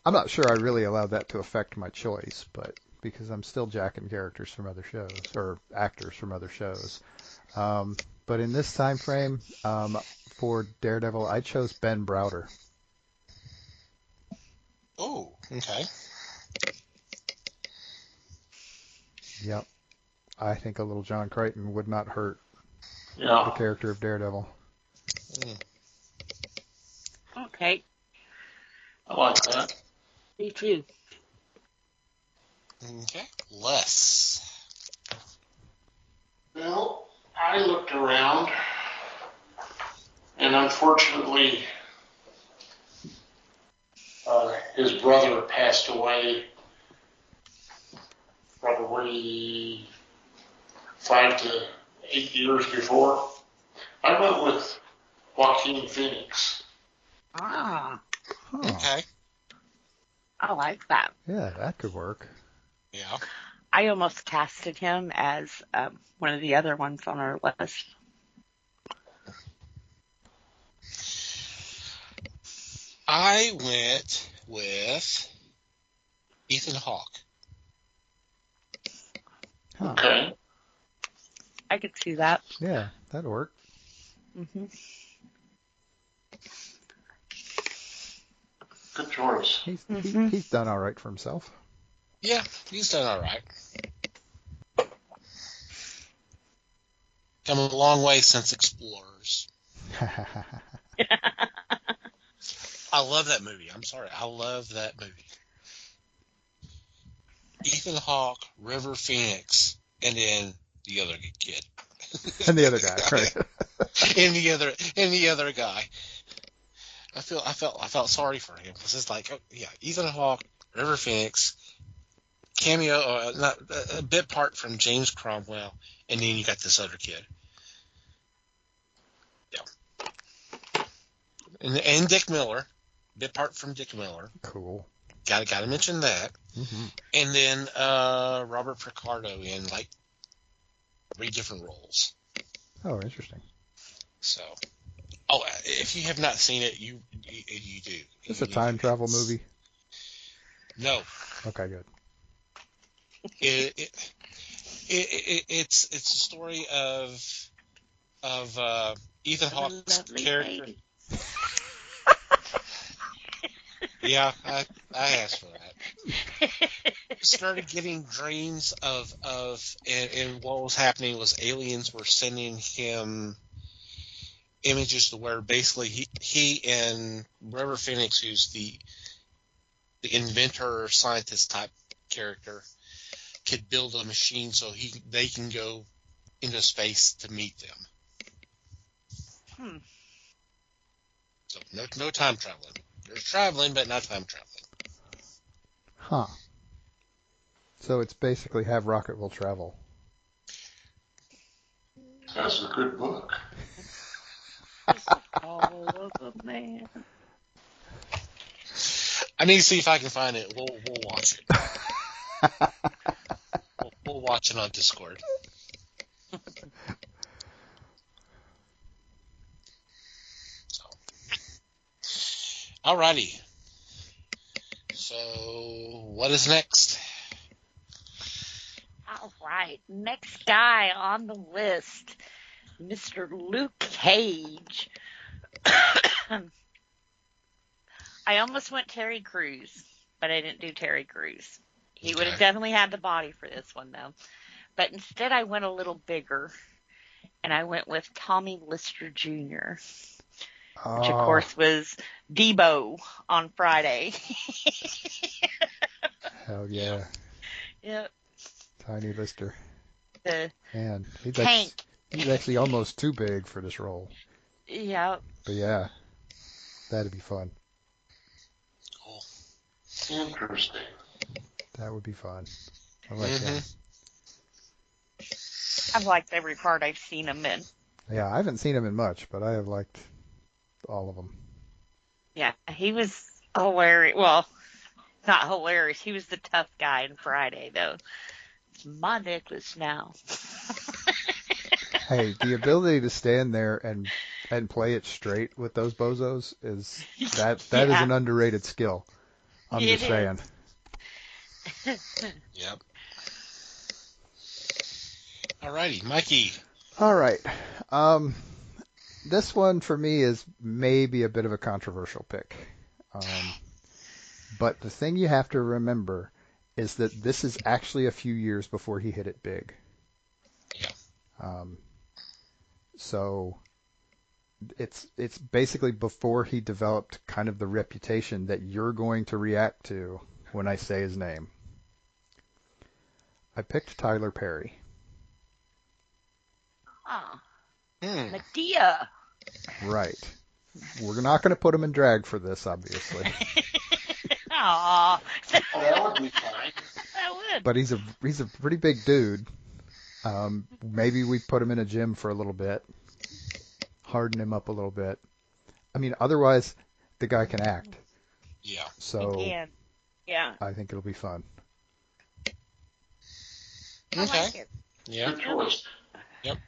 I'm not sure I really allowed that to affect my choice, but because I'm still jacking characters from other shows or actors from other shows. But in this time frame, for Daredevil, I chose Ben Browder. Oh, okay. Yep. I think a little John Crichton would not hurt the character of Daredevil. Okay. I like that. Me too. Okay. Les. Well, I looked around, and unfortunately, his brother passed away probably 5 to 8 years before. I went with Joaquin Phoenix. Ah. Huh. Okay. I like that. Yeah, that could work. Yeah. I almost casted him as one of the other ones on our list. I went with Ethan Hawke. Huh. Okay. I could see that. Yeah, that'd work. Mm-hmm. Good choice. He's done all right for himself. Yeah, he's done all right. Come a long way since Explorers. I love that movie. I'm sorry. I love that movie. Ethan Hawke, River Phoenix, and then the other kid. And the other guy, right? and the other guy. I felt sorry for him because it's like, Ethan Hawke, River Phoenix, cameo, not a bit part from James Cromwell, and then you got this other kid. Yeah. And Dick Miller, bit part from Dick Miller. Cool. Got to mention that. Mm-hmm. And then Robert Picardo in like 3 different roles. Oh, interesting. So, if you have not seen it, you do. Is this a time travel movie? No. Okay, good. It's a story of Ethan Hawke's character. Lady. Yeah, I asked for that. Started getting dreams of and what was happening was aliens were sending him images to where basically he and River Phoenix, who's the inventor or scientist type character, could build a machine so they can go into space to meet them. So no time traveling. There's traveling, but not time traveling. Huh. So it's basically Have Rocket Will Travel. That's a good book. Oh, a man. I need to see if I can find it. We'll watch it. We'll watch it on Discord. Alrighty. So, what is next? All right. Next guy on the list, Mr. Luke Cage. I almost went Terry Crews, but I didn't do Terry Crews. He would have definitely had the body for this one, though. But instead, I went a little bigger, and I went with Tommy Lister Jr., which, of course, was Debo on Friday. Hell yeah. Yep. Tiny Lister. Man, he's actually almost too big for this role. Yep. But yeah, that'd be fun. Cool. Interesting. That would be fun. I like that. I've liked every part I've seen him in. Yeah, I haven't seen him in much, but I have liked all of them. Yeah, he was hilarious. Well, not hilarious. He was the tough guy in Friday, though. It's my necklace now. Hey, the ability to stand there and play it straight with those bozos is is an underrated skill. I'm just saying. Yep. Alrighty, Mikey. All right. This one for me is maybe a bit of a controversial pick. But the thing you have to remember is that this is actually a few years before he hit it big. Yeah. So it's basically before he developed kind of the reputation that you're going to react to when I say his name. I picked Tyler Perry. Medea. Right. We're not going to put him in drag for this, obviously. Aww. That would be fine. That would. But he's a pretty big dude. Maybe we put him in a gym for a little bit, harden him up a little bit. I mean, otherwise, the guy can act. Yeah. So he can. Yeah. I think it'll be fun. I like it. Yeah. Good choice. Yep.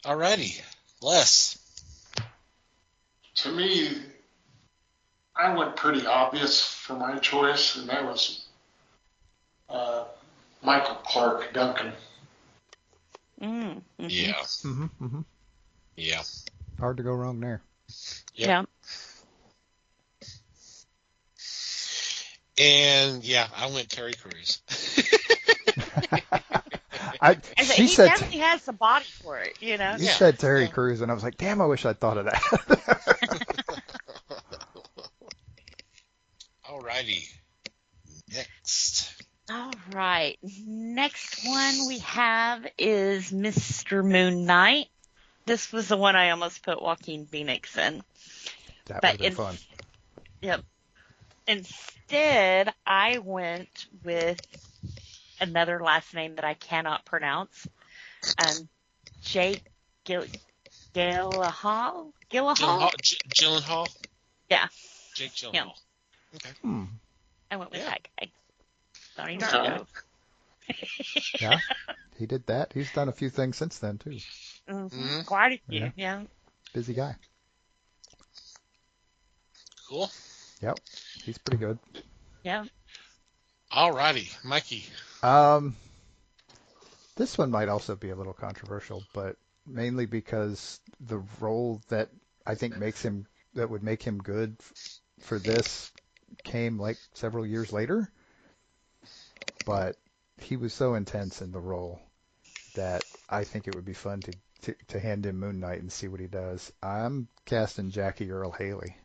Alrighty, Les. To me, I went pretty obvious for my choice, and that was Michael Clark Duncan. Mm-hmm. Yeah. Mm-hmm, mm-hmm. Yeah. Hard to go wrong there. Yep. Yeah. And yeah, I went Terry Crews. He definitely has the body for it, you know. You said Terry Crews, and I was like, damn, I wish I'd thought of that. Alrighty. Next. All right. Next one we have is Mr. Moon Knight. This was the one I almost put Joaquin Phoenix in. That would have been fun. Yep. Instead, I went with another last name that I cannot pronounce. Jake Gyllenhaal? Gyllenhaal? Yeah. Jake Gyllenhaal. Him. Okay. I went with that guy. Don't even Okay. know. Yeah, he did that. He's done a few things since then, too. Mm-hmm. Quite a few, yeah. Busy guy. Cool. Yep, he's pretty good. Yeah. Alrighty, Mikey. This one might also be a little controversial, but mainly because the role that I think would make him good for this came like several years later. But he was so intense in the role that I think it would be fun to hand him Moon Knight and see what he does. I'm casting Jackie Earle Haley.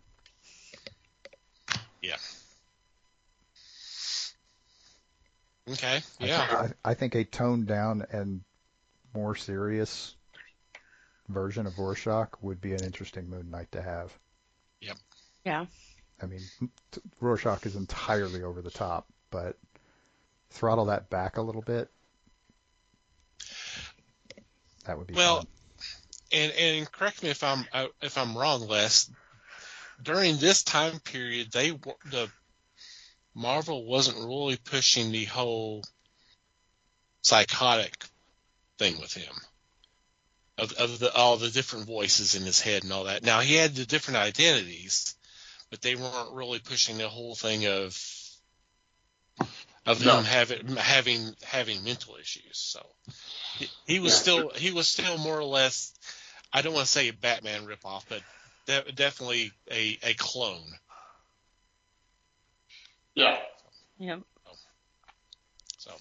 Yeah. Okay. Yeah. I think a toned down and more serious version of Rorschach would be an interesting Moon Knight to have. Yep. Yeah. I mean, Rorschach is entirely over the top, but throttle that back a little bit. That would be fun. And correct me if I'm wrong, Les. During this time period, the Marvel wasn't really pushing the whole psychotic thing with him. of all the different voices in his head and all that. Now he had the different identities, but they weren't really pushing the whole thing of him having mental issues. So he was still more or less, I don't want to say a Batman ripoff, but definitely a clone. Yeah. Yep. So,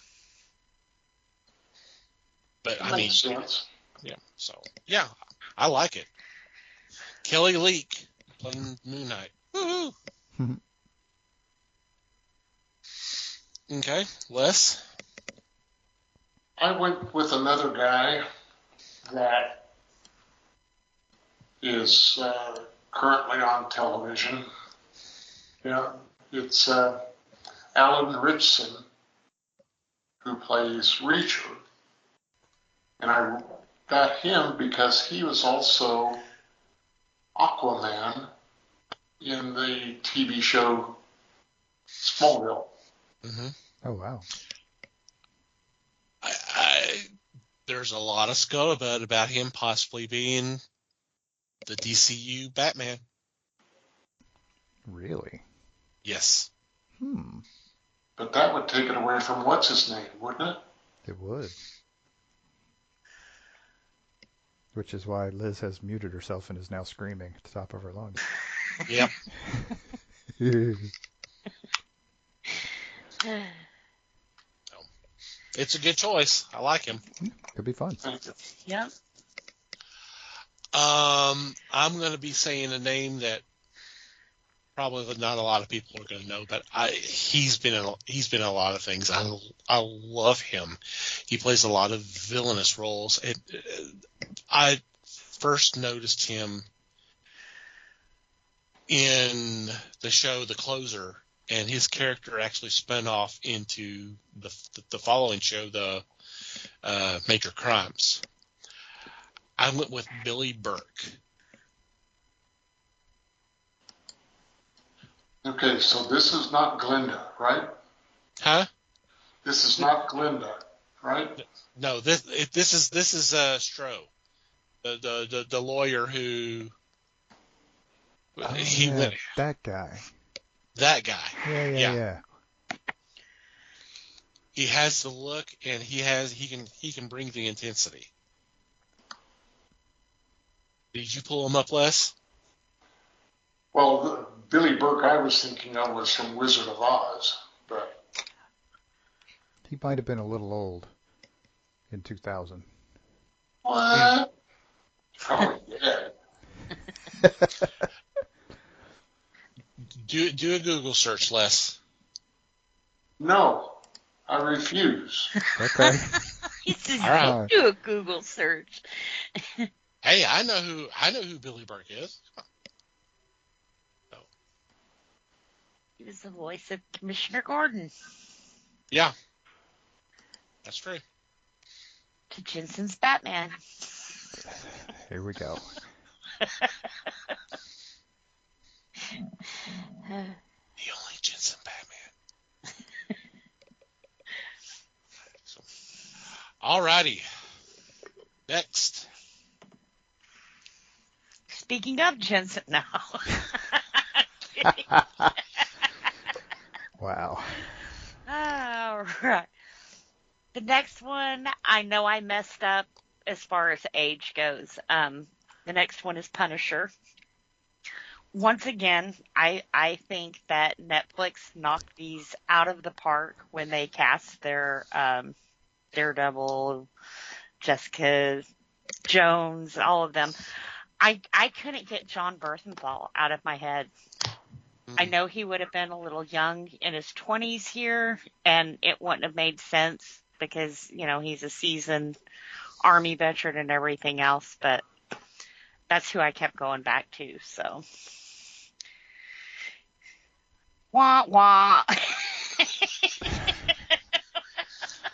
but That makes sense. Yeah. So, yeah, I like it. Kelly Leak playing Moon Knight. Woohoo! Okay, Les? I went with another guy that is currently on television. Yeah, it's Alan Ritchson, who plays Reacher. And I got him because he was also Aquaman in the TV show Smallville. Mm-hmm. Oh, wow. There's a lot of scuttlebutt about him possibly being the DCU Batman. Really? Yes. But that would take it away from what's his name, wouldn't it? It would. Which is why Liz has muted herself and is now screaming at the top of her lungs. Yep. It's a good choice. I like him. Could be fun. Yep. I'm going to be saying a name that probably not a lot of people are going to know, but he's been in a lot of things. I love him. He plays a lot of villainous roles. I first noticed him in the show The Closer, and his character actually spun off into the following show, the Major Crimes. I went with Billy Burke. Okay, so this is not Glinda, right? Huh? This is not Glinda, right? No, this is Stroh, the lawyer who went. That guy. That guy. Yeah. He has the look, and he can bring the intensity. Did you pull him up, Les? Well, Billy Burke I was thinking of was from Wizard of Oz, but He might have been a little old in 2000. what? Probably dead. Do a Google search, Les. No, I refuse. Okay. He says, All right. do a Google search. Hey, I know who Billy Burke is. He was the voice of Commissioner Gordon. Yeah, that's true. To Jensen's Batman. Here we go. The only Jensen Batman. So, alrighty. Next. Speaking of Jensen, no. Wow. All right. The next one, I know I messed up as far as age goes. The next one is Punisher. Once again, I think that Netflix knocked these out of the park when they cast their Daredevil, Jessica Jones, all of them. I couldn't get John Bernthal out of my head. I know he would have been a little young in his 20s here, and it wouldn't have made sense because, he's a seasoned Army veteran and everything else, but that's who I kept going back to, so. Wah, wah.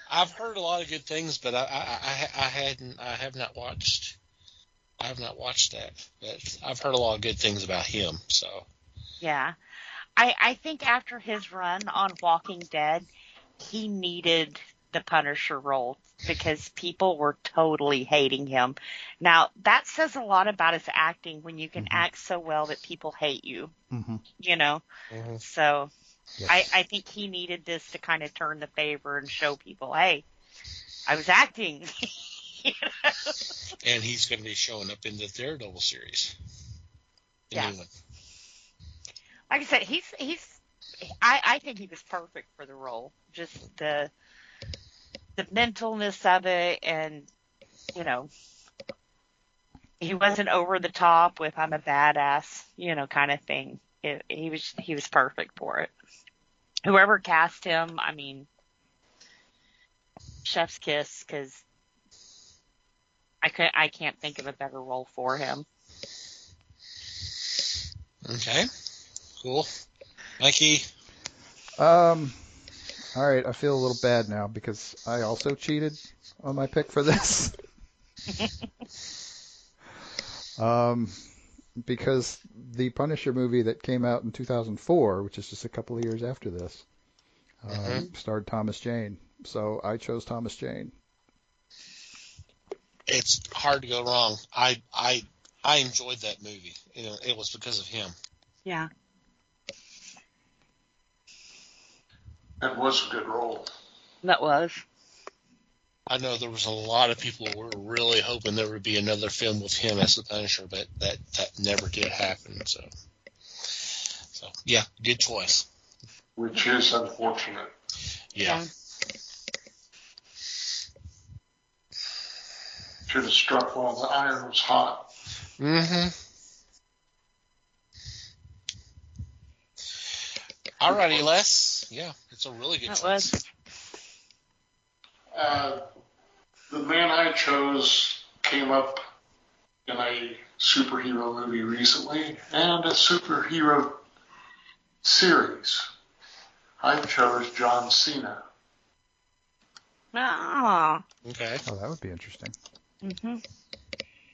I've heard a lot of good things, but I have not watched that. But I've heard a lot of good things about him, so. Yeah. I think after his run on Walking Dead, he needed the Punisher role because people were totally hating him. Now, that says a lot about his acting when you can act so well that people hate you, you know? So I think he needed this to kind of turn the favor and show people, hey, I was acting. You know? And he's going to be showing up in the Daredevil series. Yeah. Like I said, I think he was perfect for the role. Just the mentalness of it, and you know, he wasn't over the top with "I'm a badass," you know, kind of thing. He was perfect for it. Whoever cast him, I mean, chef's kiss, because I can't think of a better role for him. Okay, cool. Mikey. All right, I feel a little bad now because I also cheated on my pick for this. Because the Punisher movie that came out in 2004, which is just a couple of years after this, starred Thomas Jane. So I chose Thomas Jane. It's hard to go wrong. I enjoyed that movie. You know, it was because of him. Yeah. That was a good role. That was. I know there was a lot of people who were really hoping there would be another film with him as the Punisher, but that never did happen. So yeah, good choice. Which is unfortunate. Yeah. Should have struck while the iron was hot. Alrighty, Les. Yeah, it's a really good choice. The man I chose came up in a superhero movie recently and a superhero series. I chose John Cena. Oh. Okay. Oh, that would be interesting.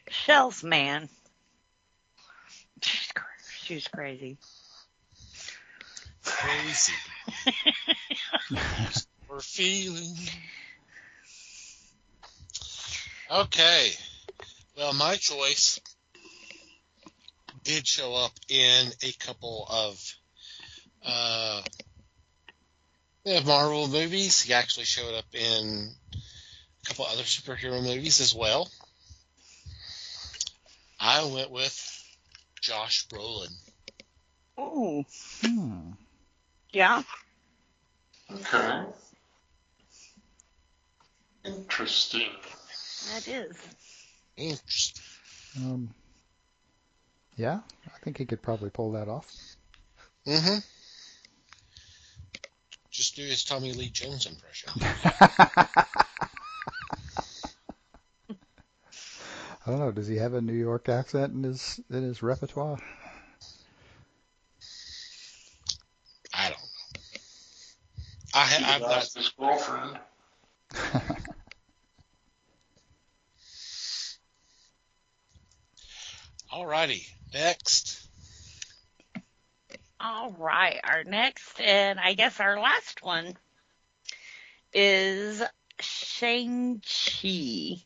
Shell's man. She's crazy. Crazy. We're feeling. Okay. Well, my choice did show up in a couple of Marvel movies. He actually showed up in a couple other superhero movies as well. I went with Josh Brolin. Ooh. Yeah. Okay. Interesting. That is. Interesting. Yeah, I think he could probably pull that off. Just do his Tommy Lee Jones impression. I don't know. Does he have a New York accent in his repertoire? I don't know. I've got his girlfriend. Alrighty, next. All right, our next and I guess our last one is Shang-Chi.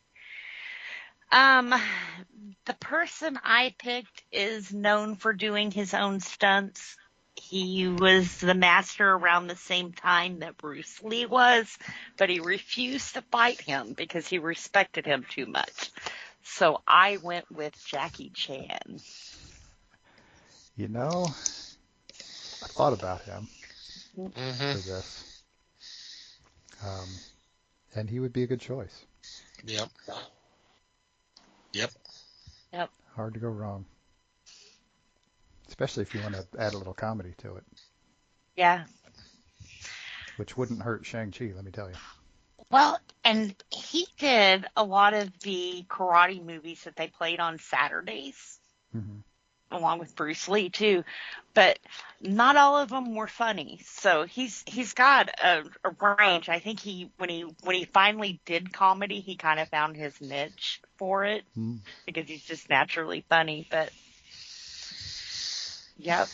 The person I picked is known for doing his own stunts. He was the master around the same time that Bruce Lee was, but he refused to fight him because he respected him too much. So I went with Jackie Chan. You know, I thought about him for this. And he would be a good choice. Yep. Hard to go wrong. Especially if you want to add a little comedy to it. Yeah. Which wouldn't hurt Shang-Chi, let me tell you. Well, and he did a lot of the karate movies that they played on Saturdays, along with Bruce Lee too. But not all of them were funny. So he's got a range. I think when he finally did comedy, he kind of found his niche for it because he's just naturally funny. But yep.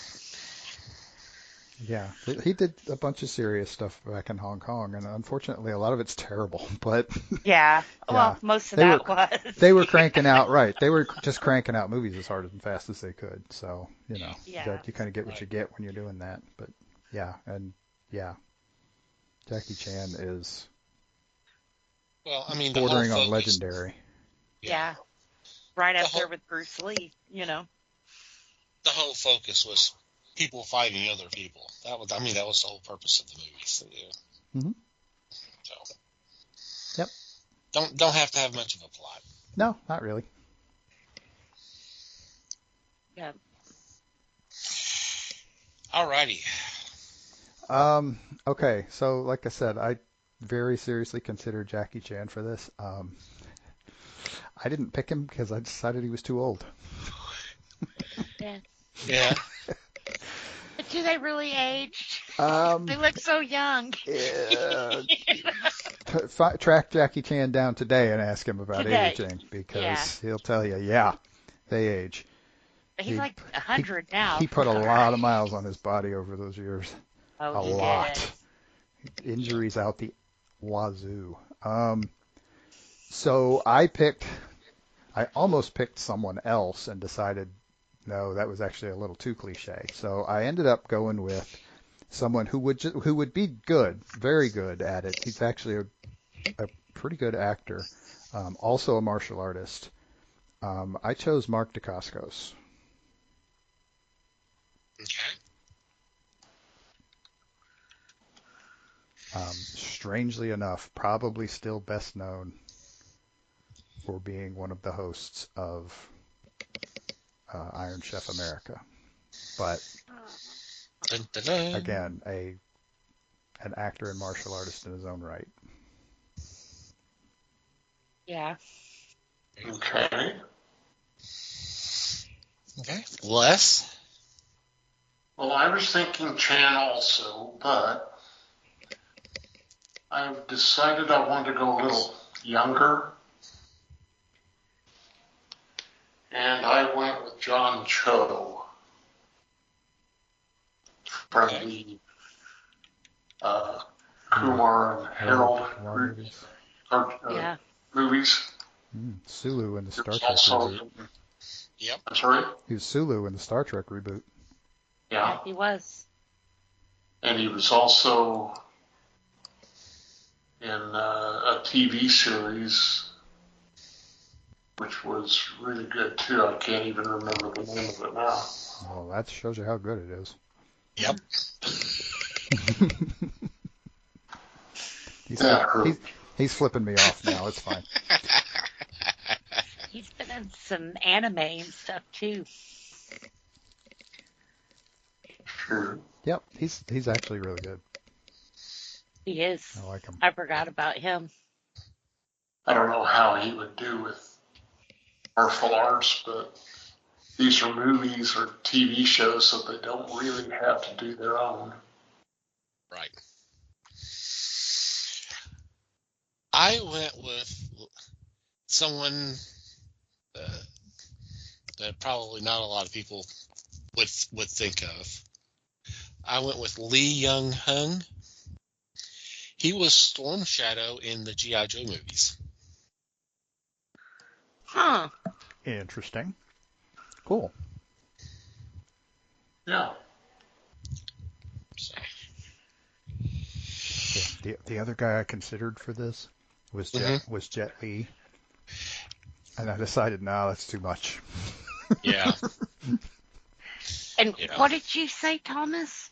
Yeah, he did a bunch of serious stuff back in Hong Kong, and unfortunately, a lot of it's terrible. But Yeah. yeah, Well, most of that was. they were cranking out right. They were just cranking out movies as hard and fast as they could. So Yeah. you kind of get what you get when you're doing that. But yeah, Jackie Chan is bordering on legendary. Yeah. Right up there with Bruce Lee. The whole focus was people fighting other people. That was the whole purpose of the movies. Mm-hmm. So, yep. Don't have to have much of a plot. No, not really. Yeah. Alrighty. Okay, so like I said, I very seriously considered Jackie Chan for this. I didn't pick him because I decided he was too old. Yeah. But do they really age? They look so young. Track Jackie Chan down today and ask him about aging because he'll tell you, they age. He's like 100 now. He put a lot of miles on his body over those years. Oh, a lot. Injuries out the wazoo. So I almost picked someone else and decided, no, that was actually a little too cliche. So I ended up going with someone who would be good, very good at it. He's actually a pretty good actor, also a martial artist. I chose Mark Dacascos. Okay. Strangely enough, probably still best known for being one of the hosts of Iron Chef America. But again, an actor and martial artist in his own right. Yeah. Okay. Les? Well, I was thinking Chan also, but I've decided I want to go a little younger. And I went with John Cho from the Kumar and Harold movies. Sulu in the Star Trek reboot. Yep. I'm sorry? He was Sulu in the Star Trek reboot. Yeah. He was. And he was also in a TV series, which was really good too. I can't even remember the name of it now. Well, that shows you how good it is. Yep. He's flipping me off now. It's fine. He's been in some anime and stuff too. Sure. Yep, he's actually really good. He is. I like him. I forgot about him. I don't know how he would do with martial arts, but these are movies or TV shows, so they don't really have to do their own. Right. I went with someone that probably not a lot of people would think of. I went with Lee Young-hun. He was Storm Shadow in the G.I. Joe movies. Huh. Interesting. Cool. Yeah. The other guy I considered for this was Jet Li, and I decided, no, that's too much. Yeah. And what did you say, Thomas?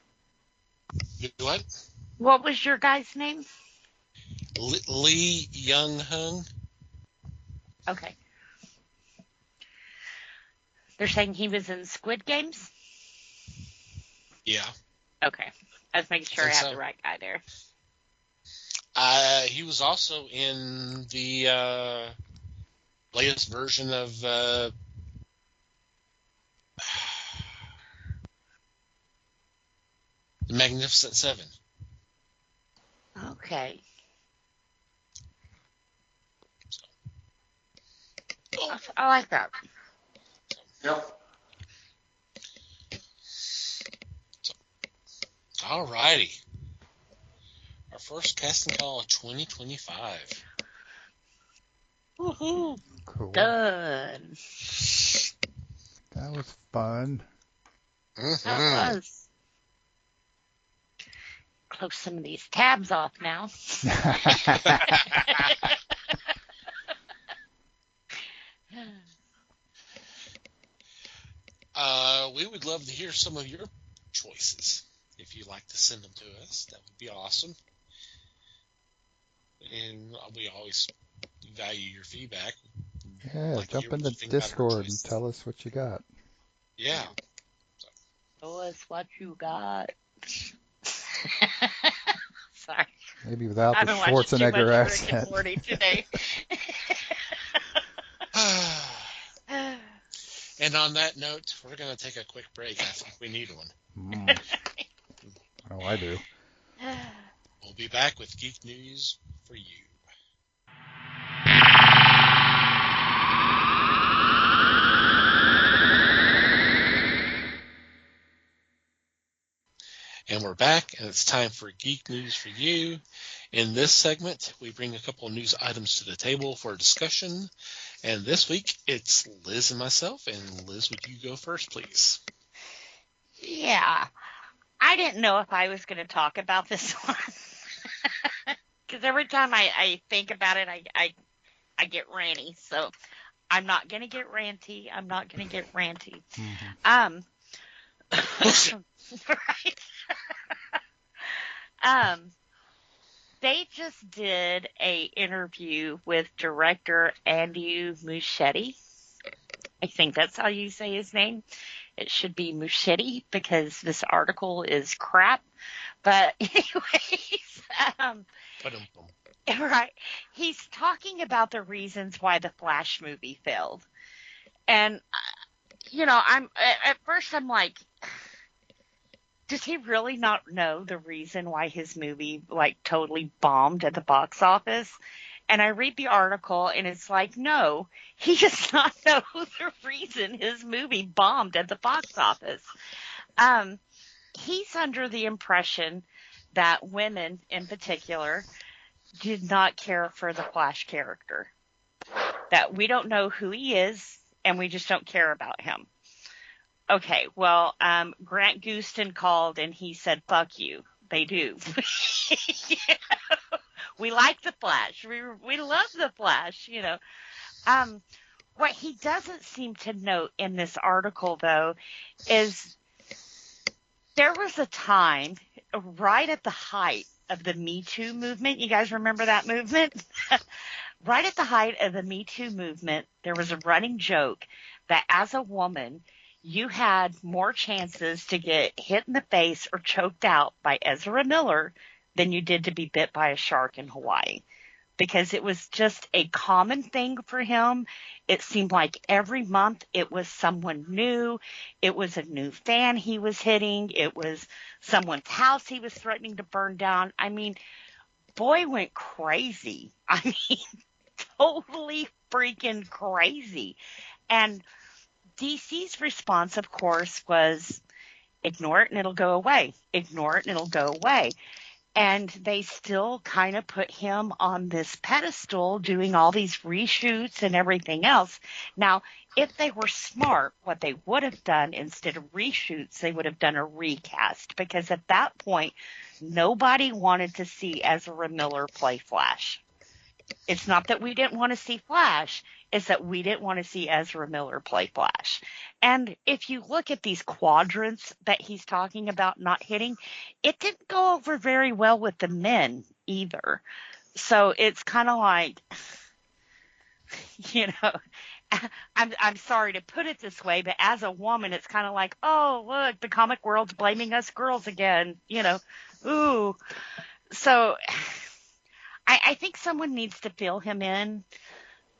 What? What was your guy's name? Lee Young-hun. Okay. They're saying he was in Squid Games? Yeah. Okay. I was making sure I had the right guy there. He was also in the latest version of The Magnificent Seven. Okay. I like that. Yep. All righty. Our first casting call of 2025. Woohoo! Cool. Done. That was fun. Mm-hmm. That was. Close some of these tabs off now. We would love to hear some of your choices. If you'd like to send them to us, that would be awesome. And we always value your feedback. Yeah, Like jump in the Discord and tell us what you got. Yeah. Tell us what you got. Sorry. Maybe without I've the been watching too Schwarzenegger much accent. Rick and Morty today. And on that note, we're going to take a quick break. I think we need one. Oh, I do. We'll be back with Geek News for you. And we're back, and it's time for Geek News for you. In this segment, we bring a couple of news items to the table for discussion. And this week, it's Liz and myself. And Liz, would you go first, please? Yeah. I didn't know if I was going to talk about this one. Because every time I think about it, I get ranty. So I'm not going to get ranty. Mm-hmm. Right. They just did a interview with director Andy Muschietti. I think that's how you say his name. It should be Muschietti because this article is crap. But anyways, right. He's talking about the reasons why the Flash movie failed. And, at first I'm like, does he really not know the reason why his movie, totally bombed at the box office? And I read the article, and it's like, no, he does not know the reason his movie bombed at the box office. He's under the impression that women, in particular, did not care for the Flash character. That we don't know who he is, and we just don't care about him. Okay, well, Grant Gustin called and he said, fuck you. They do. We like the Flash. We love the Flash, What he doesn't seem to note in this article, though, is there was a time right at the height of the Me Too movement. You guys remember that movement? Right at the height of the Me Too movement, there was a running joke that as a woman, you had more chances to get hit in the face or choked out by Ezra Miller than you did to be bit by a shark in Hawaii. Because it was just a common thing for him. It seemed like every month it was someone new. It was a new fan he was hitting. It was someone's house he was threatening to burn down. I mean, boy went crazy. I mean, totally freaking crazy. And DC's response, of course, was ignore it and it'll go away. Ignore it and it'll go away. And they still kind of put him on this pedestal doing all these reshoots and everything else. Now, if they were smart, what they would have done instead of reshoots, they would have done a recast. Because at that point, nobody wanted to see Ezra Miller play Flash. It's not that we didn't want to see Flash. It's that we didn't want to see Ezra Miller play Flash. And if you look at these quadrants that he's talking about not hitting, it didn't go over very well with the men either. So it's kind of like, I'm sorry to put it this way, but as a woman, it's kind of like, oh, look, the comic world's blaming us girls again, ooh. So I think someone needs to fill him in.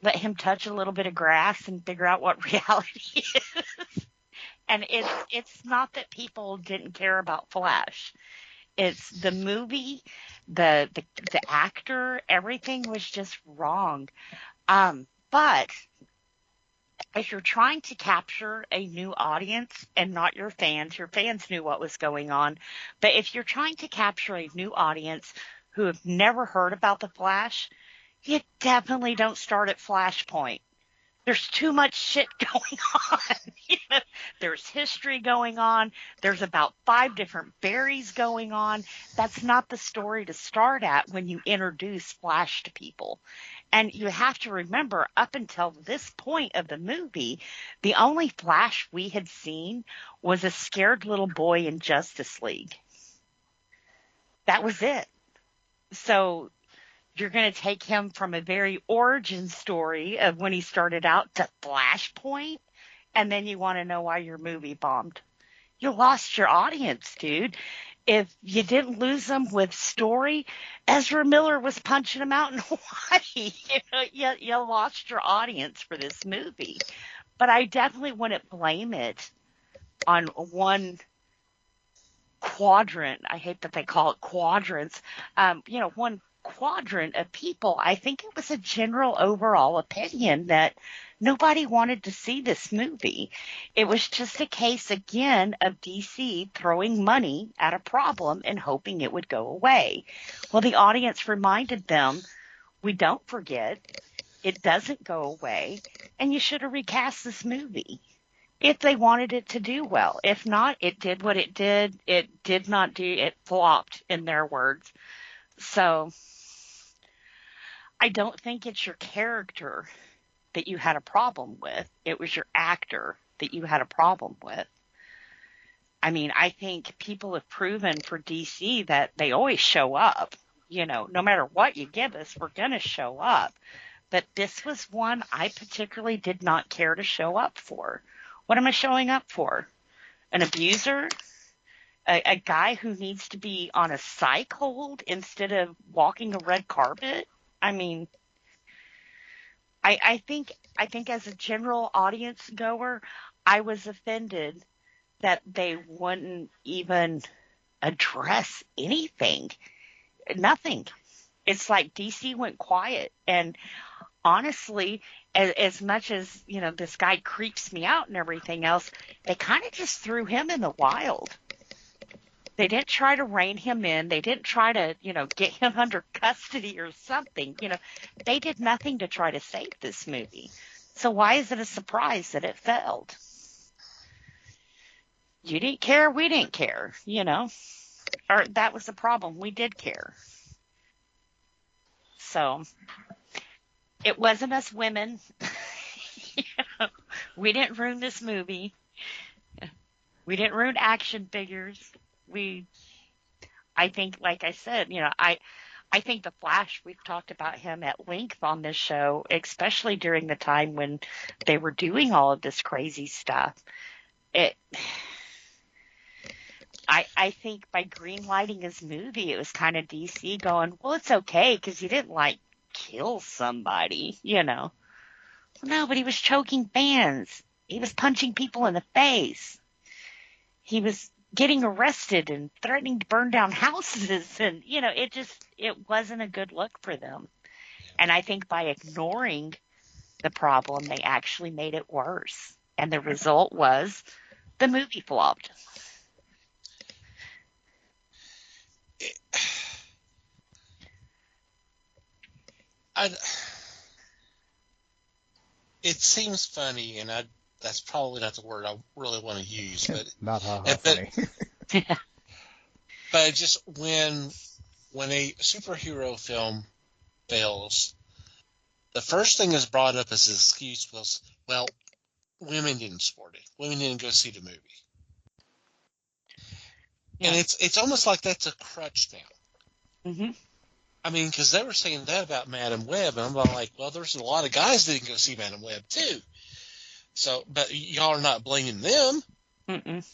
Let him touch a little bit of grass and figure out what reality is. And it's not that people didn't care about Flash. It's the movie, the actor, everything was just wrong. But if you're trying to capture a new audience and not your fans knew what was going on, but if you're trying to capture a new audience who have never heard about the Flash, you definitely don't start at Flashpoint. There's too much shit going on. There's history going on. There's about 5 different Barrys going on. That's not the story to start at when you introduce Flash to people. And you have to remember, up until this point of the movie, the only Flash we had seen was a scared little boy in Justice League. That was it. So you're going to take him from a very origin story of when he started out to Flashpoint, and then you want to know why your movie bombed. You lost your audience, dude. If you didn't lose them with story, Ezra Miller was punching them out in Hawaii. You lost your audience for this movie. But I definitely wouldn't blame it on one quadrant. I hate that they call it quadrants. One quadrant of people. I think it was a general overall opinion that nobody wanted to see this movie. It was just a case, again, of DC throwing money at a problem and hoping it would go away. Well, the audience reminded them, we don't forget, it doesn't go away, and you should have recast this movie if they wanted it to do well. If not, it did what it did. It did not do, it flopped, in their words. So I don't think it's your character that you had a problem with. It was your actor that you had a problem with. I mean, I think people have proven for DC that they always show up. No matter what you give us, we're going to show up. But this was one I particularly did not care to show up for. What am I showing up for? An abuser? A guy who needs to be on a psych hold instead of walking a red carpet? I mean, I think as a general audience goer, I was offended that they wouldn't even address anything. Nothing. It's like DC went quiet. And honestly, as much as, this guy creeps me out and everything else, they kind of just threw him in the wild. They didn't try to rein him in. They didn't try to, get him under custody or something. They did nothing to try to save this movie. So why is it a surprise that it failed? You didn't care. We didn't care, Or that was the problem. We did care. So it wasn't us women. We didn't ruin this movie. We didn't ruin action figures. I think, like I said, I think the Flash, we've talked about him at length on this show, especially during the time when they were doing all of this crazy stuff. I think by greenlighting his movie, it was kind of DC going, well, it's okay because you didn't kill somebody, No, but he was choking fans. He was punching people in the face. He was getting arrested and threatening to burn down houses. And, it wasn't a good look for them. And I think by ignoring the problem, they actually made it worse. And the result was the movie flopped. It seems funny, and that's probably not the word I really want to use, but not funny. But just when a superhero film fails, the first thing that's brought up as an excuse was, well, women didn't support it. Women didn't go see the movie. Yeah. And it's almost like that's a crutch now. Mm-hmm. I mean, because they were saying that about Madam Web, and I'm like, well, there's a lot of guys that didn't go see Madam Web too. So, but y'all are not blaming them. Mm-mm.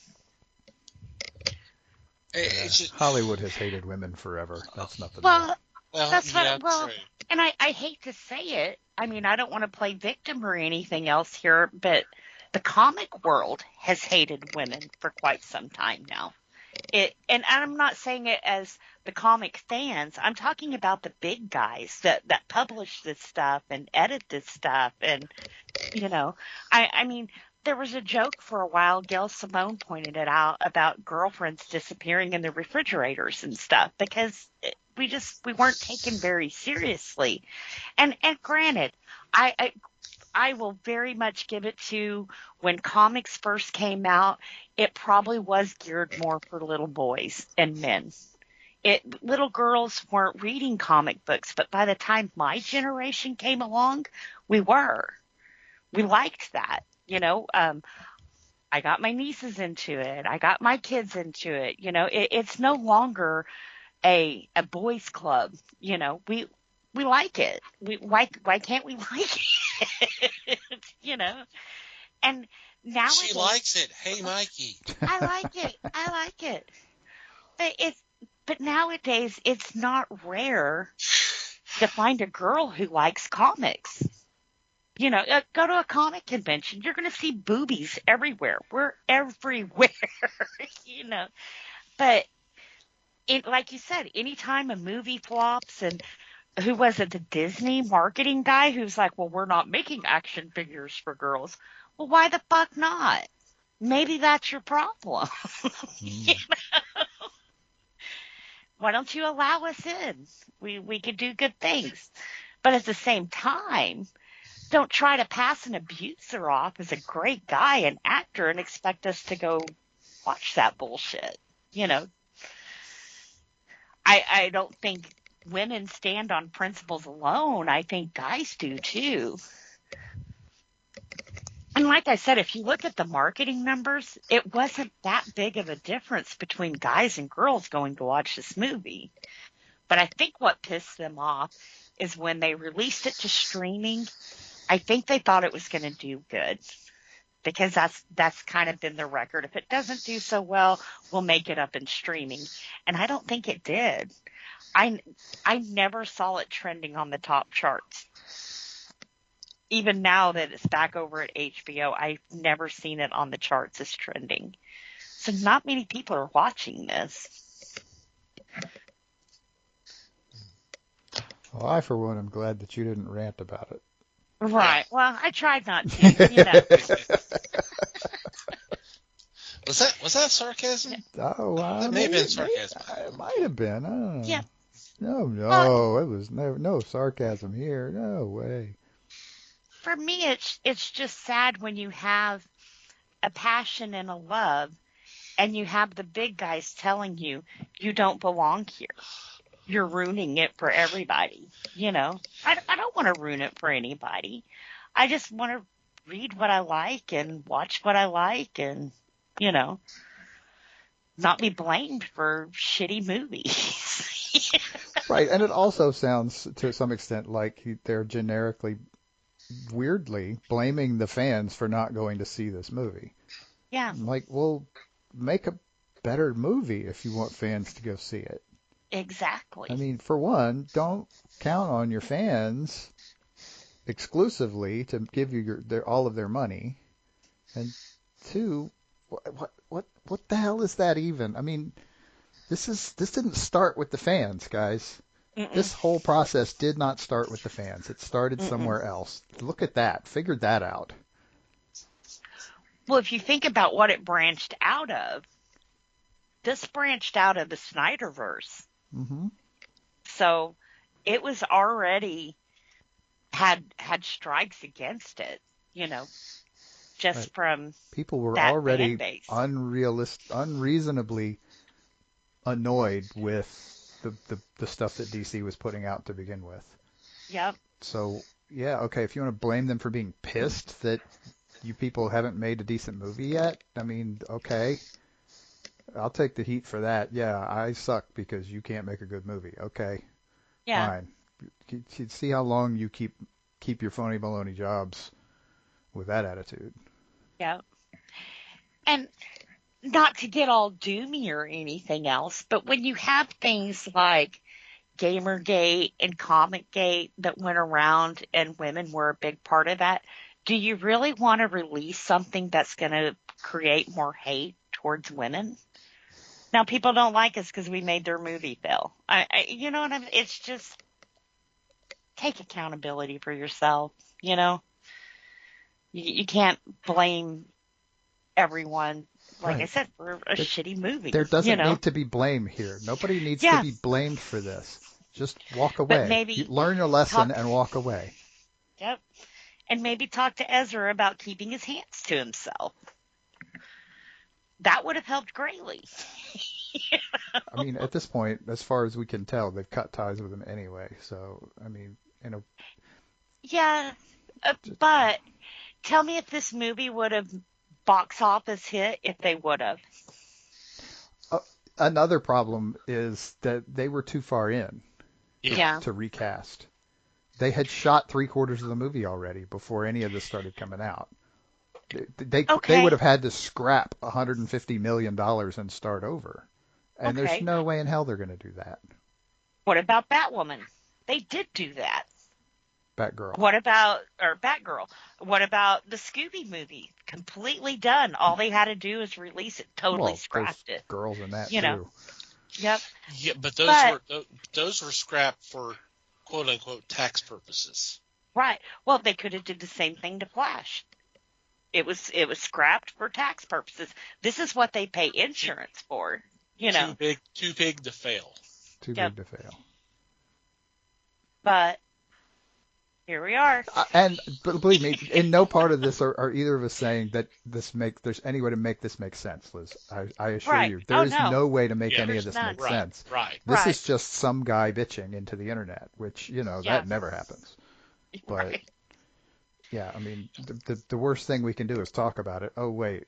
It's just, Hollywood has hated women forever. That's nothing. Well, that's what. Well, and I hate to say it. I mean, I don't want to play victim or anything else here, but the comic world has hated women for quite some time now. And I'm not saying it as the comic fans. I'm talking about the big guys that publish this stuff and edit this stuff and You know, I mean, there was a joke for a while. Gail Simone pointed it out about girlfriends disappearing in the refrigerators and stuff because we weren't taken very seriously. And granted, I will very much give it to when comics first came out, it probably was geared more for little boys and men. Little girls weren't reading comic books, but by the time my generation came along, we were. We liked that, I got my nieces into it. I got my kids into it. It's no longer a boys club. We like it. Why can't we like it? And now she likes it. Hey, Mikey. I like it. I like it. But nowadays it's not rare to find a girl who likes comics. Go to a comic convention, you're going to see boobies everywhere. We're everywhere, But like you said, anytime a movie flops, and who was it, the Disney marketing guy who's like, well, we're not making action figures for girls. Well, why the fuck not? Maybe that's your problem. Why don't you allow us in? We could do good things. But at the same time, don't try to pass an abuser off as a great guy and actor and expect us to go watch that bullshit. I don't think women stand on principles alone. I think guys do too. And like I said, if you look at the marketing numbers, it wasn't that big of a difference between guys and girls going to watch this movie. But I think what pissed them off is when they released it to streaming, I think they thought it was going to do good because that's kind of been the record. If it doesn't do so well, we'll make it up in streaming. And I don't think it did. I never saw it trending on the top charts. Even now that it's back over at HBO, I've never seen it on the charts as trending. So not many people are watching this. Well, I, for one, am glad that you didn't rant about it. Right. Well, I tried not to, Was that sarcasm? Oh, that may have been sarcasm. It might have been. I don't know. Yeah. No, it was no sarcasm here. No way. For me, it's just sad when you have a passion and a love, and you have the big guys telling you don't belong here. You're ruining it for everybody. I don't want to ruin it for anybody. I just want to read what I like and watch what I like, and not be blamed for shitty movies. Right, and it also sounds to some extent like they're generically, weirdly, blaming the fans for not going to see this movie. Yeah. Like, well, make a better movie if you want fans to go see it. Exactly. I mean, for one, don't count on your fans exclusively to give you all of their money. And two, what the hell is that even? I mean, this didn't start with the fans, guys. Mm-mm. This whole process did not start with the fans. It started somewhere else. Look at that. Figured that out. Well, if you think about what it branched out of, this branched out of the Snyderverse. Mm-hmm. So it was already had strikes against it, just right. From people were that already unreasonably annoyed with the stuff that DC was putting out to begin with. Yep. So yeah, okay, if you want to blame them for being pissed that you people haven't made a decent movie yet, I mean, okay. I'll take the heat for that. Yeah, I suck because you can't make a good movie. Okay. Yeah. Fine. See how long you keep your phony baloney jobs with that attitude. Yeah. And not to get all doomy or anything else, but when you have things like Gamergate and Comicgate that went around and women were a big part of that, do you really want to release something that's going to create more hate towards women? Now, people don't like us because we made their movie fail. You know what I mean? It's just take accountability for yourself, You can't blame everyone, like I Right. said, for a shitty movie. There doesn't need to be blame here. Nobody needs to Yeah, be blamed for this. Just walk but away. You maybe learn your lesson talk. and walk away. Yep, and maybe talk to Ezra about keeping his hands to himself. That would have helped greatly. I mean, at this point, as far as we can tell, they've cut ties with him anyway. So, I mean, Yeah, but tell me if this movie would have box office hit if they would have. Another problem is that they were too far in Yeah. to recast. They had shot 3/4 of the movie already before any of this started coming out. They would have had to scrap $150 million and start over. And there's no way in hell they're going to do that. What about Batwoman? They did do that. Batgirl. Batgirl. What about the Scooby movie? Completely done. All they had to do is release it. Totally scrapped it. Girls in that too. Yep. Yeah, but those were scrapped for quote unquote tax purposes. Right. Well, they could have did the same thing to Flash. It was scrapped for tax purposes. This is what they pay insurance for. Too big to fail. Too big to fail. But here we are. But believe me, in no part of this are either of us saying that there's any way to make this make sense, Liz. I assure you, there is no way to make any of this make sense. Right. This is just some guy bitching into the internet, which that never happens. But yeah, I mean, the worst thing we can do is talk about it. Oh wait.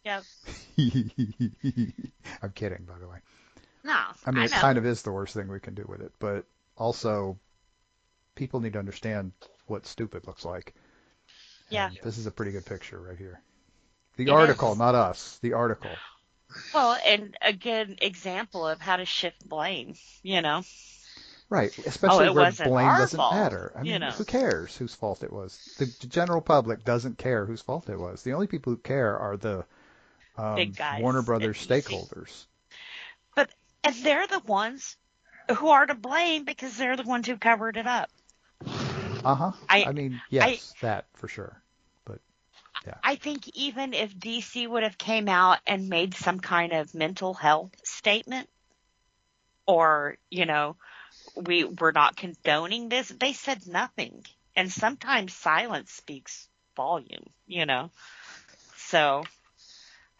Yep. I'm kidding, by the way. No. I mean, it kind of is the worst thing we can do with it, but also people need to understand what stupid looks like. Yeah. And this is a pretty good picture right here. The article, not us. The article. Well, and a good example of how to shift blame, Right, especially where blame doesn't fault, matter. I mean, who cares whose fault it was? The general public doesn't care whose fault it was. The only people who care are the big guys, Warner Brothers stakeholders. And they're the ones who are to blame because they're the ones who covered it up. Uh-huh. I mean, yes, that for sure. But, yeah. I think even if DC would have came out and made some kind of mental health statement or, we're not condoning this, they said nothing. And sometimes silence speaks volume, So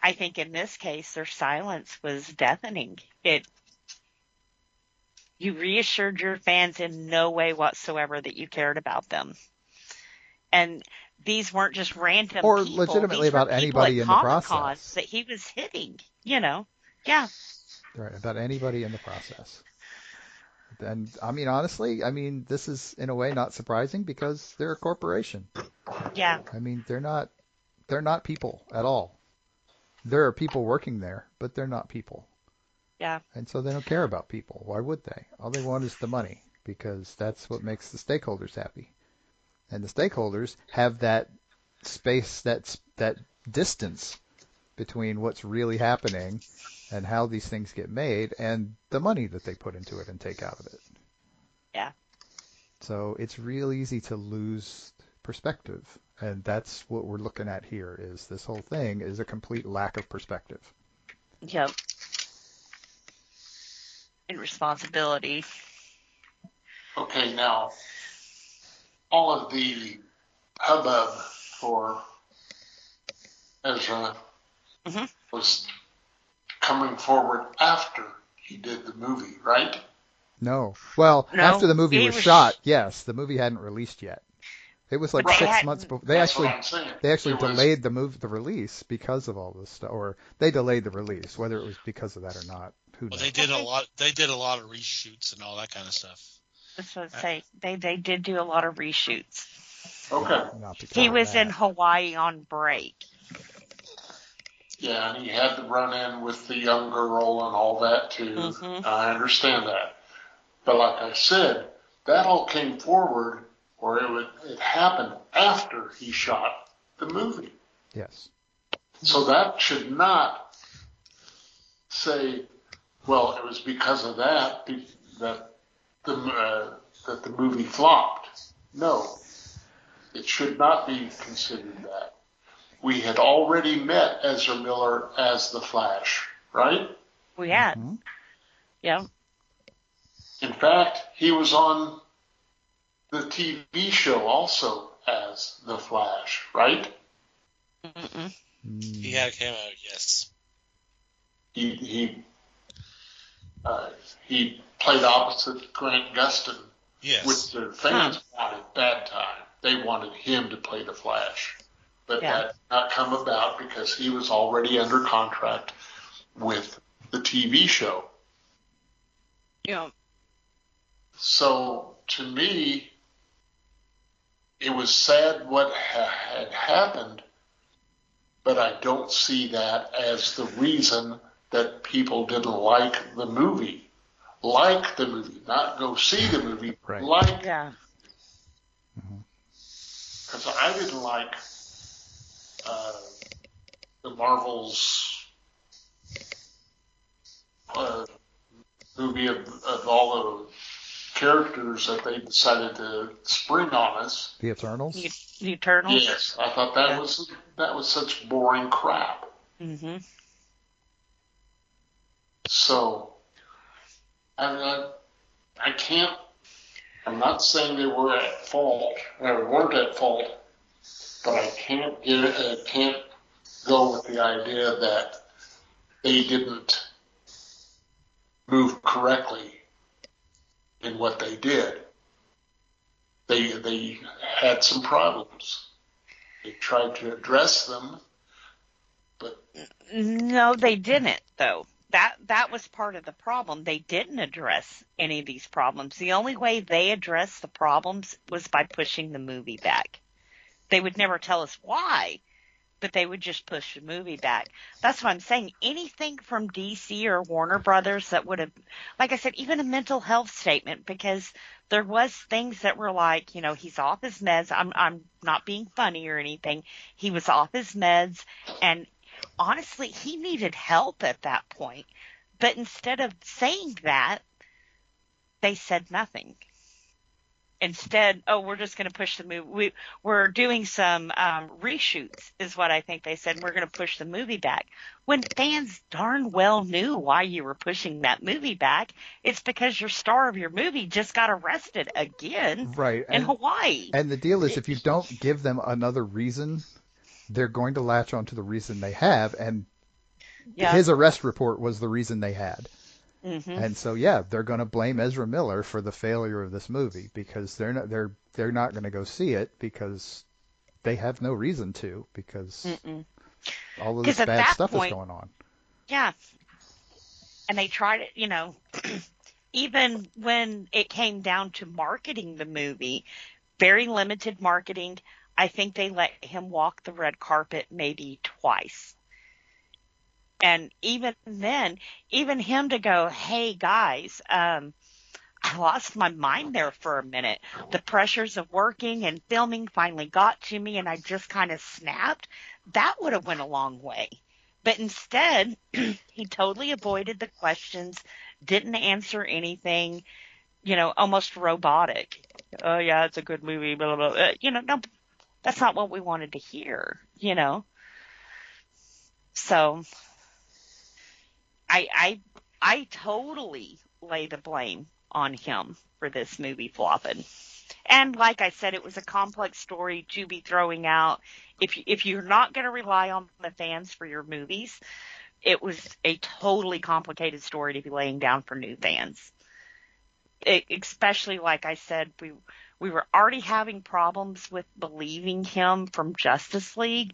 I think in this case, their silence was deafening. You reassured your fans in no way whatsoever that you cared about them. And these weren't just random or people. Legitimately about anybody in the process that he was hitting, Yeah. Right, about anybody in the process. And I mean, honestly, this is in a way not surprising because they're a corporation. Yeah. I mean, they're not people at all. There are people working there, but they're not people. Yeah. And so they don't care about people. Why would they? All they want is the money because that's what makes the stakeholders happy. And the stakeholders have that space, that distance between what's really happening and how these things get made and the money that they put into it and take out of it. Yeah. So it's real easy to lose perspective. And that's what we're looking at here is this whole thing is a complete lack of perspective. Yep. And responsibility. Okay, now, all of the hubbub for Ezra was coming forward after he did the movie, right? No. Well, after the movie was shot, yes. The movie hadn't released yet. It was like 6 months before. They actually delayed the release because of all this stuff, or they delayed the release. Whether it was because of that or not, who knows? They did a lot. They did a lot of reshoots and all that kind of stuff. That's what I say. They did do a lot of reshoots. Okay. He was in Hawaii on break. Yeah, and he had the run-in with the young girl and all that too. Mm-hmm. I understand that, but like I said, that all came forward. Or it happened after he shot the movie. Yes. So that should not say, well, it was because of that that the movie flopped. No, it It should not be considered that. We had already met Ezra Miller as the Flash, right? We had. Mm-hmm. Yeah. In fact, he was on the TV show also as the Flash, right? Mm-mm. He had a cameo, yes. He played opposite Grant Gustin, Yes. which the fans wanted that time. They wanted him to play the Flash. But that did not come about because he was already under contract with the TV show. Yeah. So, to me, it was sad what had happened, but I don't see that as the reason that people didn't like the movie. Like the movie, not go see the movie, right. like. Yeah. Because I didn't like the Marvel's movie of all the characters that they decided to spring on us. The Eternals? The Eternals? Yes, I thought that was such boring crap. Mm-hmm. So, I can't. I'm not saying they were at fault, or weren't at fault, but I can't go with the idea that they didn't move correctly in what they did. They had some problems. They tried to address them, but no, they didn't, though. That was part of the problem. They didn't address any of these problems. The only way they addressed the problems was by pushing the movie back. They would never tell us why, but they would just push the movie back. That's what I'm saying. Anything from DC or Warner Brothers that would have, like I said, even a mental health statement, because there was things that were like, he's off his meds. I'm not being funny or anything. He was off his meds, and honestly, he needed help at that point. But instead of saying that, they said nothing. Instead, we're just going to push the movie. We're doing some reshoots, is what I think they said. We're going to push the movie back. When fans darn well knew why you were pushing that movie back. It's because your star of your movie just got arrested again in Hawaii. And the deal is, if you don't give them another reason, they're going to latch on to the reason they have. And his arrest report was the reason they had. Mm-hmm. And so, they're going to blame Ezra Miller for the failure of this movie because they're not going to go see it because they have no reason to, because all of this bad stuff is going on. Yeah. And they tried it, even when it came down to marketing the movie, very limited marketing. I think they let him walk the red carpet maybe twice. And even then, even him to go, hey, guys, I lost my mind there for a minute. The pressures of working and filming finally got to me, and I just kind of snapped. That would have went a long way. But instead, he totally avoided the questions, didn't answer anything, almost robotic. Oh, yeah, it's a good movie, blah, blah, blah. No, that's not what we wanted to hear, So I totally lay the blame on him for this movie flopping. And like I said, it was a complex story to be throwing out. If you're not going to rely on the fans for your movies, it was a totally complicated story to be laying down for new fans. Especially, like I said, we were already having problems with believing him from Justice League.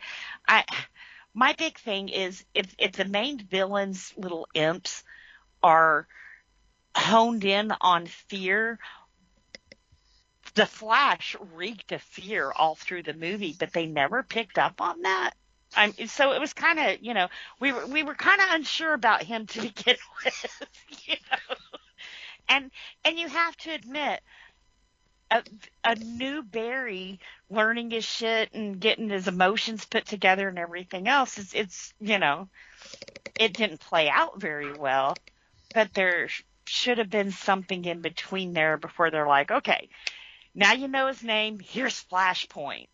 My big thing is if the main villains, little imps, are honed in on fear. The Flash reeked of fear all through the movie, but they never picked up on that. So it was kind of, we were kind of unsure about him to begin with, And you have to admit, a new Barry learning his shit and getting his emotions put together and everything else, it's it didn't play out very well, but there should have been something in between there before they're like, okay, now you know his name, here's Flashpoint.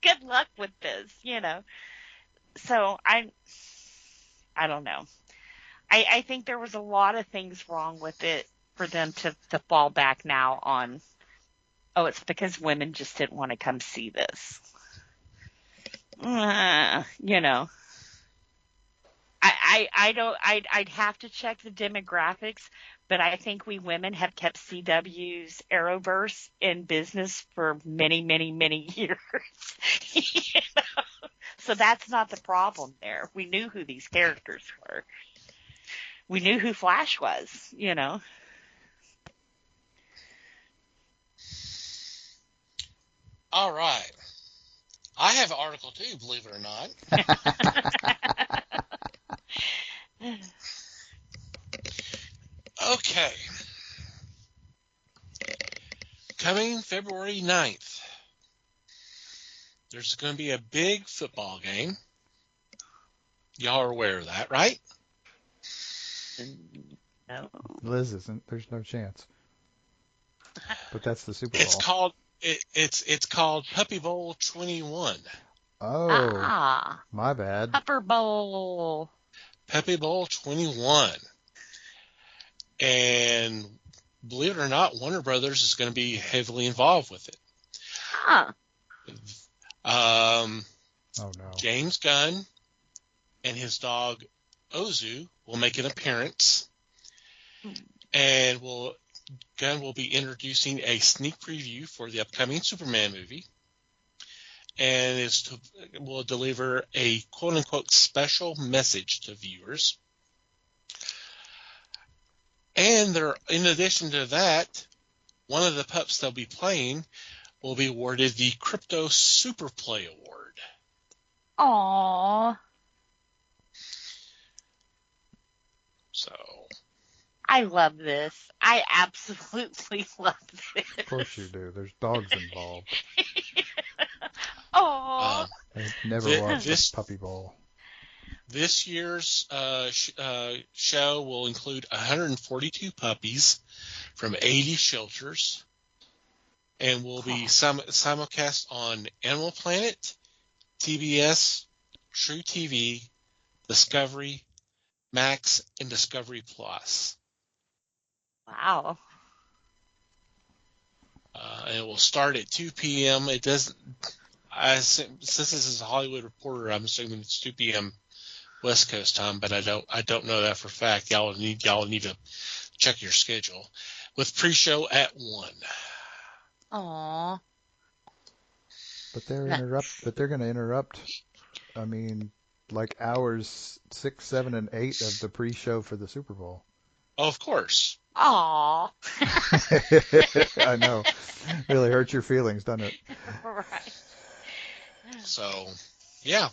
Good luck with this, So I don't know. I think there was a lot of things wrong with it for them to fall back now on, it's because women just didn't want to come see this. I'd have to check the demographics, but I think we women have kept CW's Arrowverse in business for many, many, many years. So that's not the problem there. We knew who these characters were. We knew who Flash was, All right. I have an article too, believe it or not. Okay. Coming February 9th, there's going to be a big football game. Y'all are aware of that, right? No. Liz isn't. There's no chance. But that's the Super Bowl. It's called Puppy Bowl 21. Oh, my bad. Pupper Bowl. Puppy Bowl 21. And believe it or not, Warner Brothers is going to be heavily involved with it. Oh, no. James Gunn and his dog Ozu will make an appearance. And Gunn will be introducing a sneak preview for the upcoming Superman movie. And will deliver a quote-unquote special message to viewers. And in addition to that, one of the pups they'll be playing will be awarded the Crypto Super Play Award. Aww. So. I love this. I absolutely love this. Of course you do. There's dogs involved. Aww. I've never watched a Puppy Bowl. This year's show will include 142 puppies from 80 shelters and will be simulcast on Animal Planet, TBS, True TV, Discovery, Max, and Discovery Plus. Wow. And it will start at 2 p.m. It doesn't. Since this is a Hollywood Reporter, I'm assuming it's 2 p.m. West Coast time, but I don't know that for a fact. Y'all need to check your schedule. With pre-show at 1. Aww. But they're going to interrupt. I mean, like hours 6, 7, and 8 of the pre-show for the Super Bowl. Oh, of course. Aww. I know. Really hurts your feelings, doesn't it? Right. So, yeah.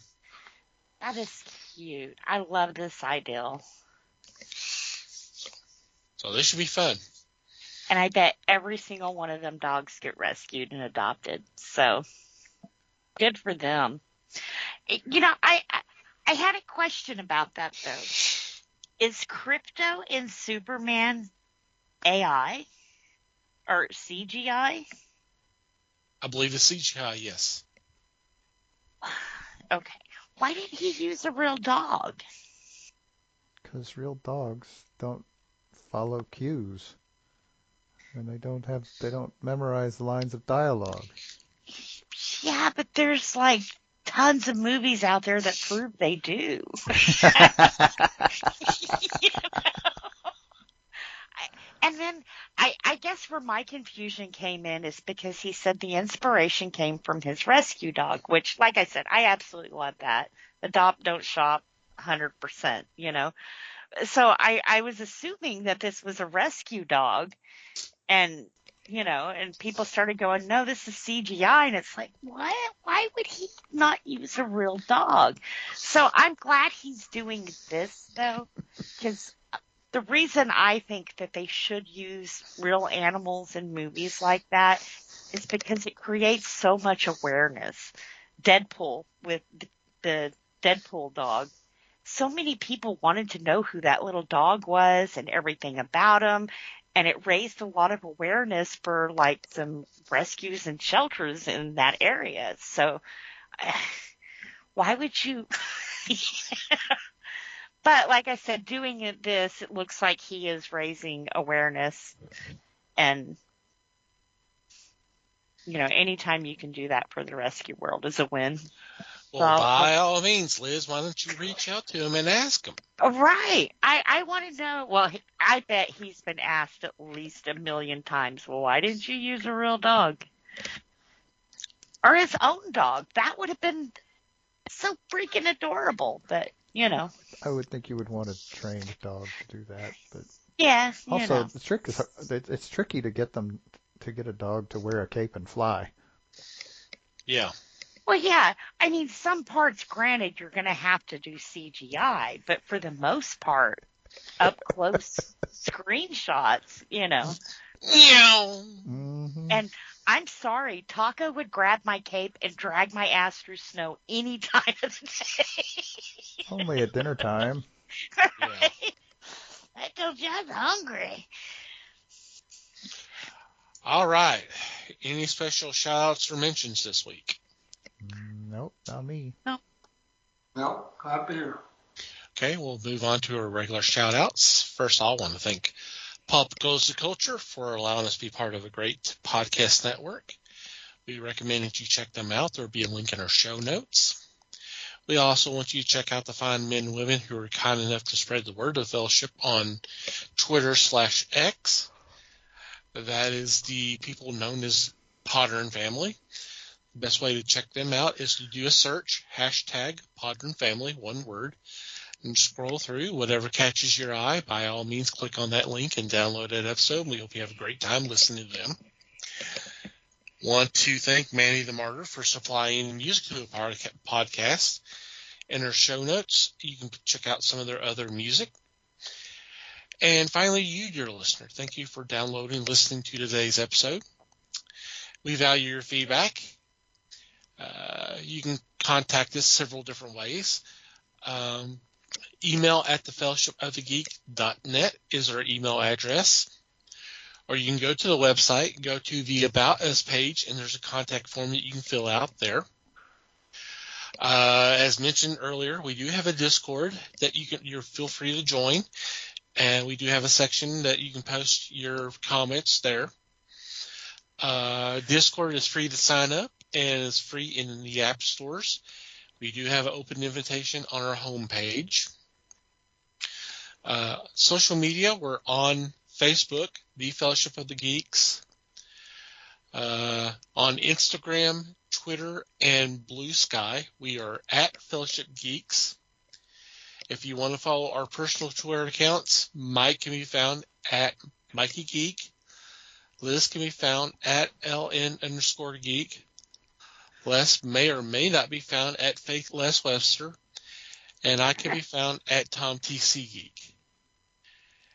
That is cute. I love this ideal. So this should be fun. And I bet every single one of them dogs get rescued and adopted. So, good for them. I had a question about that, though. Is Crypto in Superman AI or CGI? I believe it's CGI, yes. Okay. Why didn't he use a real dog? Because real dogs don't follow cues. And they don't memorize the lines of dialogue. Yeah, but there's like tons of movies out there that prove they do. And then I guess where my confusion came in is because he said the inspiration came from his rescue dog, which, like I said, I absolutely love that. Adopt, don't shop, 100%, So I was assuming that this was a rescue dog, and people started going, no, this is CGI, and it's like, what? Why would he not use a real dog? So I'm glad he's doing this, though, because the reason I think that they should use real animals in movies like that is because it creates so much awareness. Deadpool with the Deadpool dog. So many people wanted to know who that little dog was and everything about him. And it raised a lot of awareness for like some rescues and shelters in that area. So why would you? But like I said, doing it looks like he is raising awareness, and anytime you can do that for the rescue world is a win. Well, by all means, Liz, why don't you reach out to him and ask him? Right. I want to know. Well, I bet he's been asked at least 1 million times, well, why didn't you use a real dog? Or his own dog. That would have been so freaking adorable that, I would think you would want a trained dog to do that. But yeah. Also, the trick is it's tricky to get a dog to wear a cape and fly. Yeah. Well, yeah. I mean, some parts, granted, you're going to have to do CGI, but for the most part, up close screenshots, Yeah. Mm-hmm. And I'm sorry, Taco would grab my cape and drag my ass through snow any time of the day. Only at dinner time. Right? I told you I'm hungry. All right. Any special shout-outs or mentions this week? Nope, not me. Nope. No, not here. Okay, we'll move on to our regular shout-outs. First, I want to thank Pop Goes the Culture for allowing us to be part of a great podcast network. We recommend that you check them out. There will be a link in our show notes. We also want you to check out the fine men and women who are kind enough to spread the word of Fellowship on Twitter/X. That is the people known as Podern Family. The best way to check them out is to do a search, #PodernFamily, one word, and scroll through. Whatever catches your eye, by all means, click on that link and download that episode. We hope you have a great time listening to them. Want to thank Manny the Martyr for supplying music to the podcast. In our show notes, you can check out some of their other music. And finally, you, dear listener, thank you for downloading and listening to today's episode. We value your feedback. You can contact us several different ways. Email at thefellowshipofthegeek.net is our email address. Or you can go to the website, go to the About Us page, and there's a contact form that you can fill out there. As mentioned earlier, we do have a Discord that you're feel free to join, and we do have a section that you can post your comments there. Discord is free to sign up and is free in the app stores. We do have an open invitation on our homepage. Social media, we're on Facebook, The Fellowship of the Geeks. On Instagram, Twitter, and Bluesky, we are at Fellowship Geeks. If you want to follow our personal Twitter accounts, Mike can be found at Mikey Geek. Liz can be found at LN_Geek. Les may or may not be found at Faith Les Webster. And I can be found at TomTC Geek.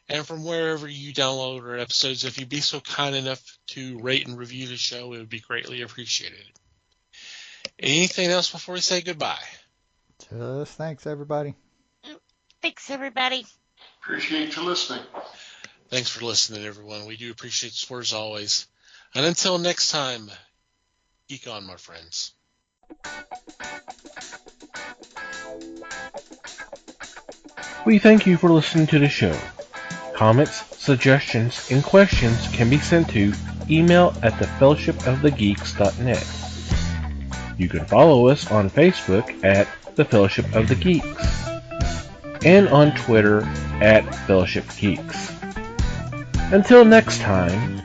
And from wherever you download our episodes, if you'd be so kind enough to rate and review the show, it would be greatly appreciated. Anything else before we say goodbye? Just thanks, everybody. Thanks, everybody. Appreciate you listening. Thanks for listening, everyone. We do appreciate the support as always. And until next time, geek on, my friends. We thank you for listening to the show. Comments, suggestions, and questions can be sent to email at thefellowshipofthegeeks.net. You can follow us on Facebook at The Fellowship of the Geeks and on Twitter at Fellowship Geeks. Until next time,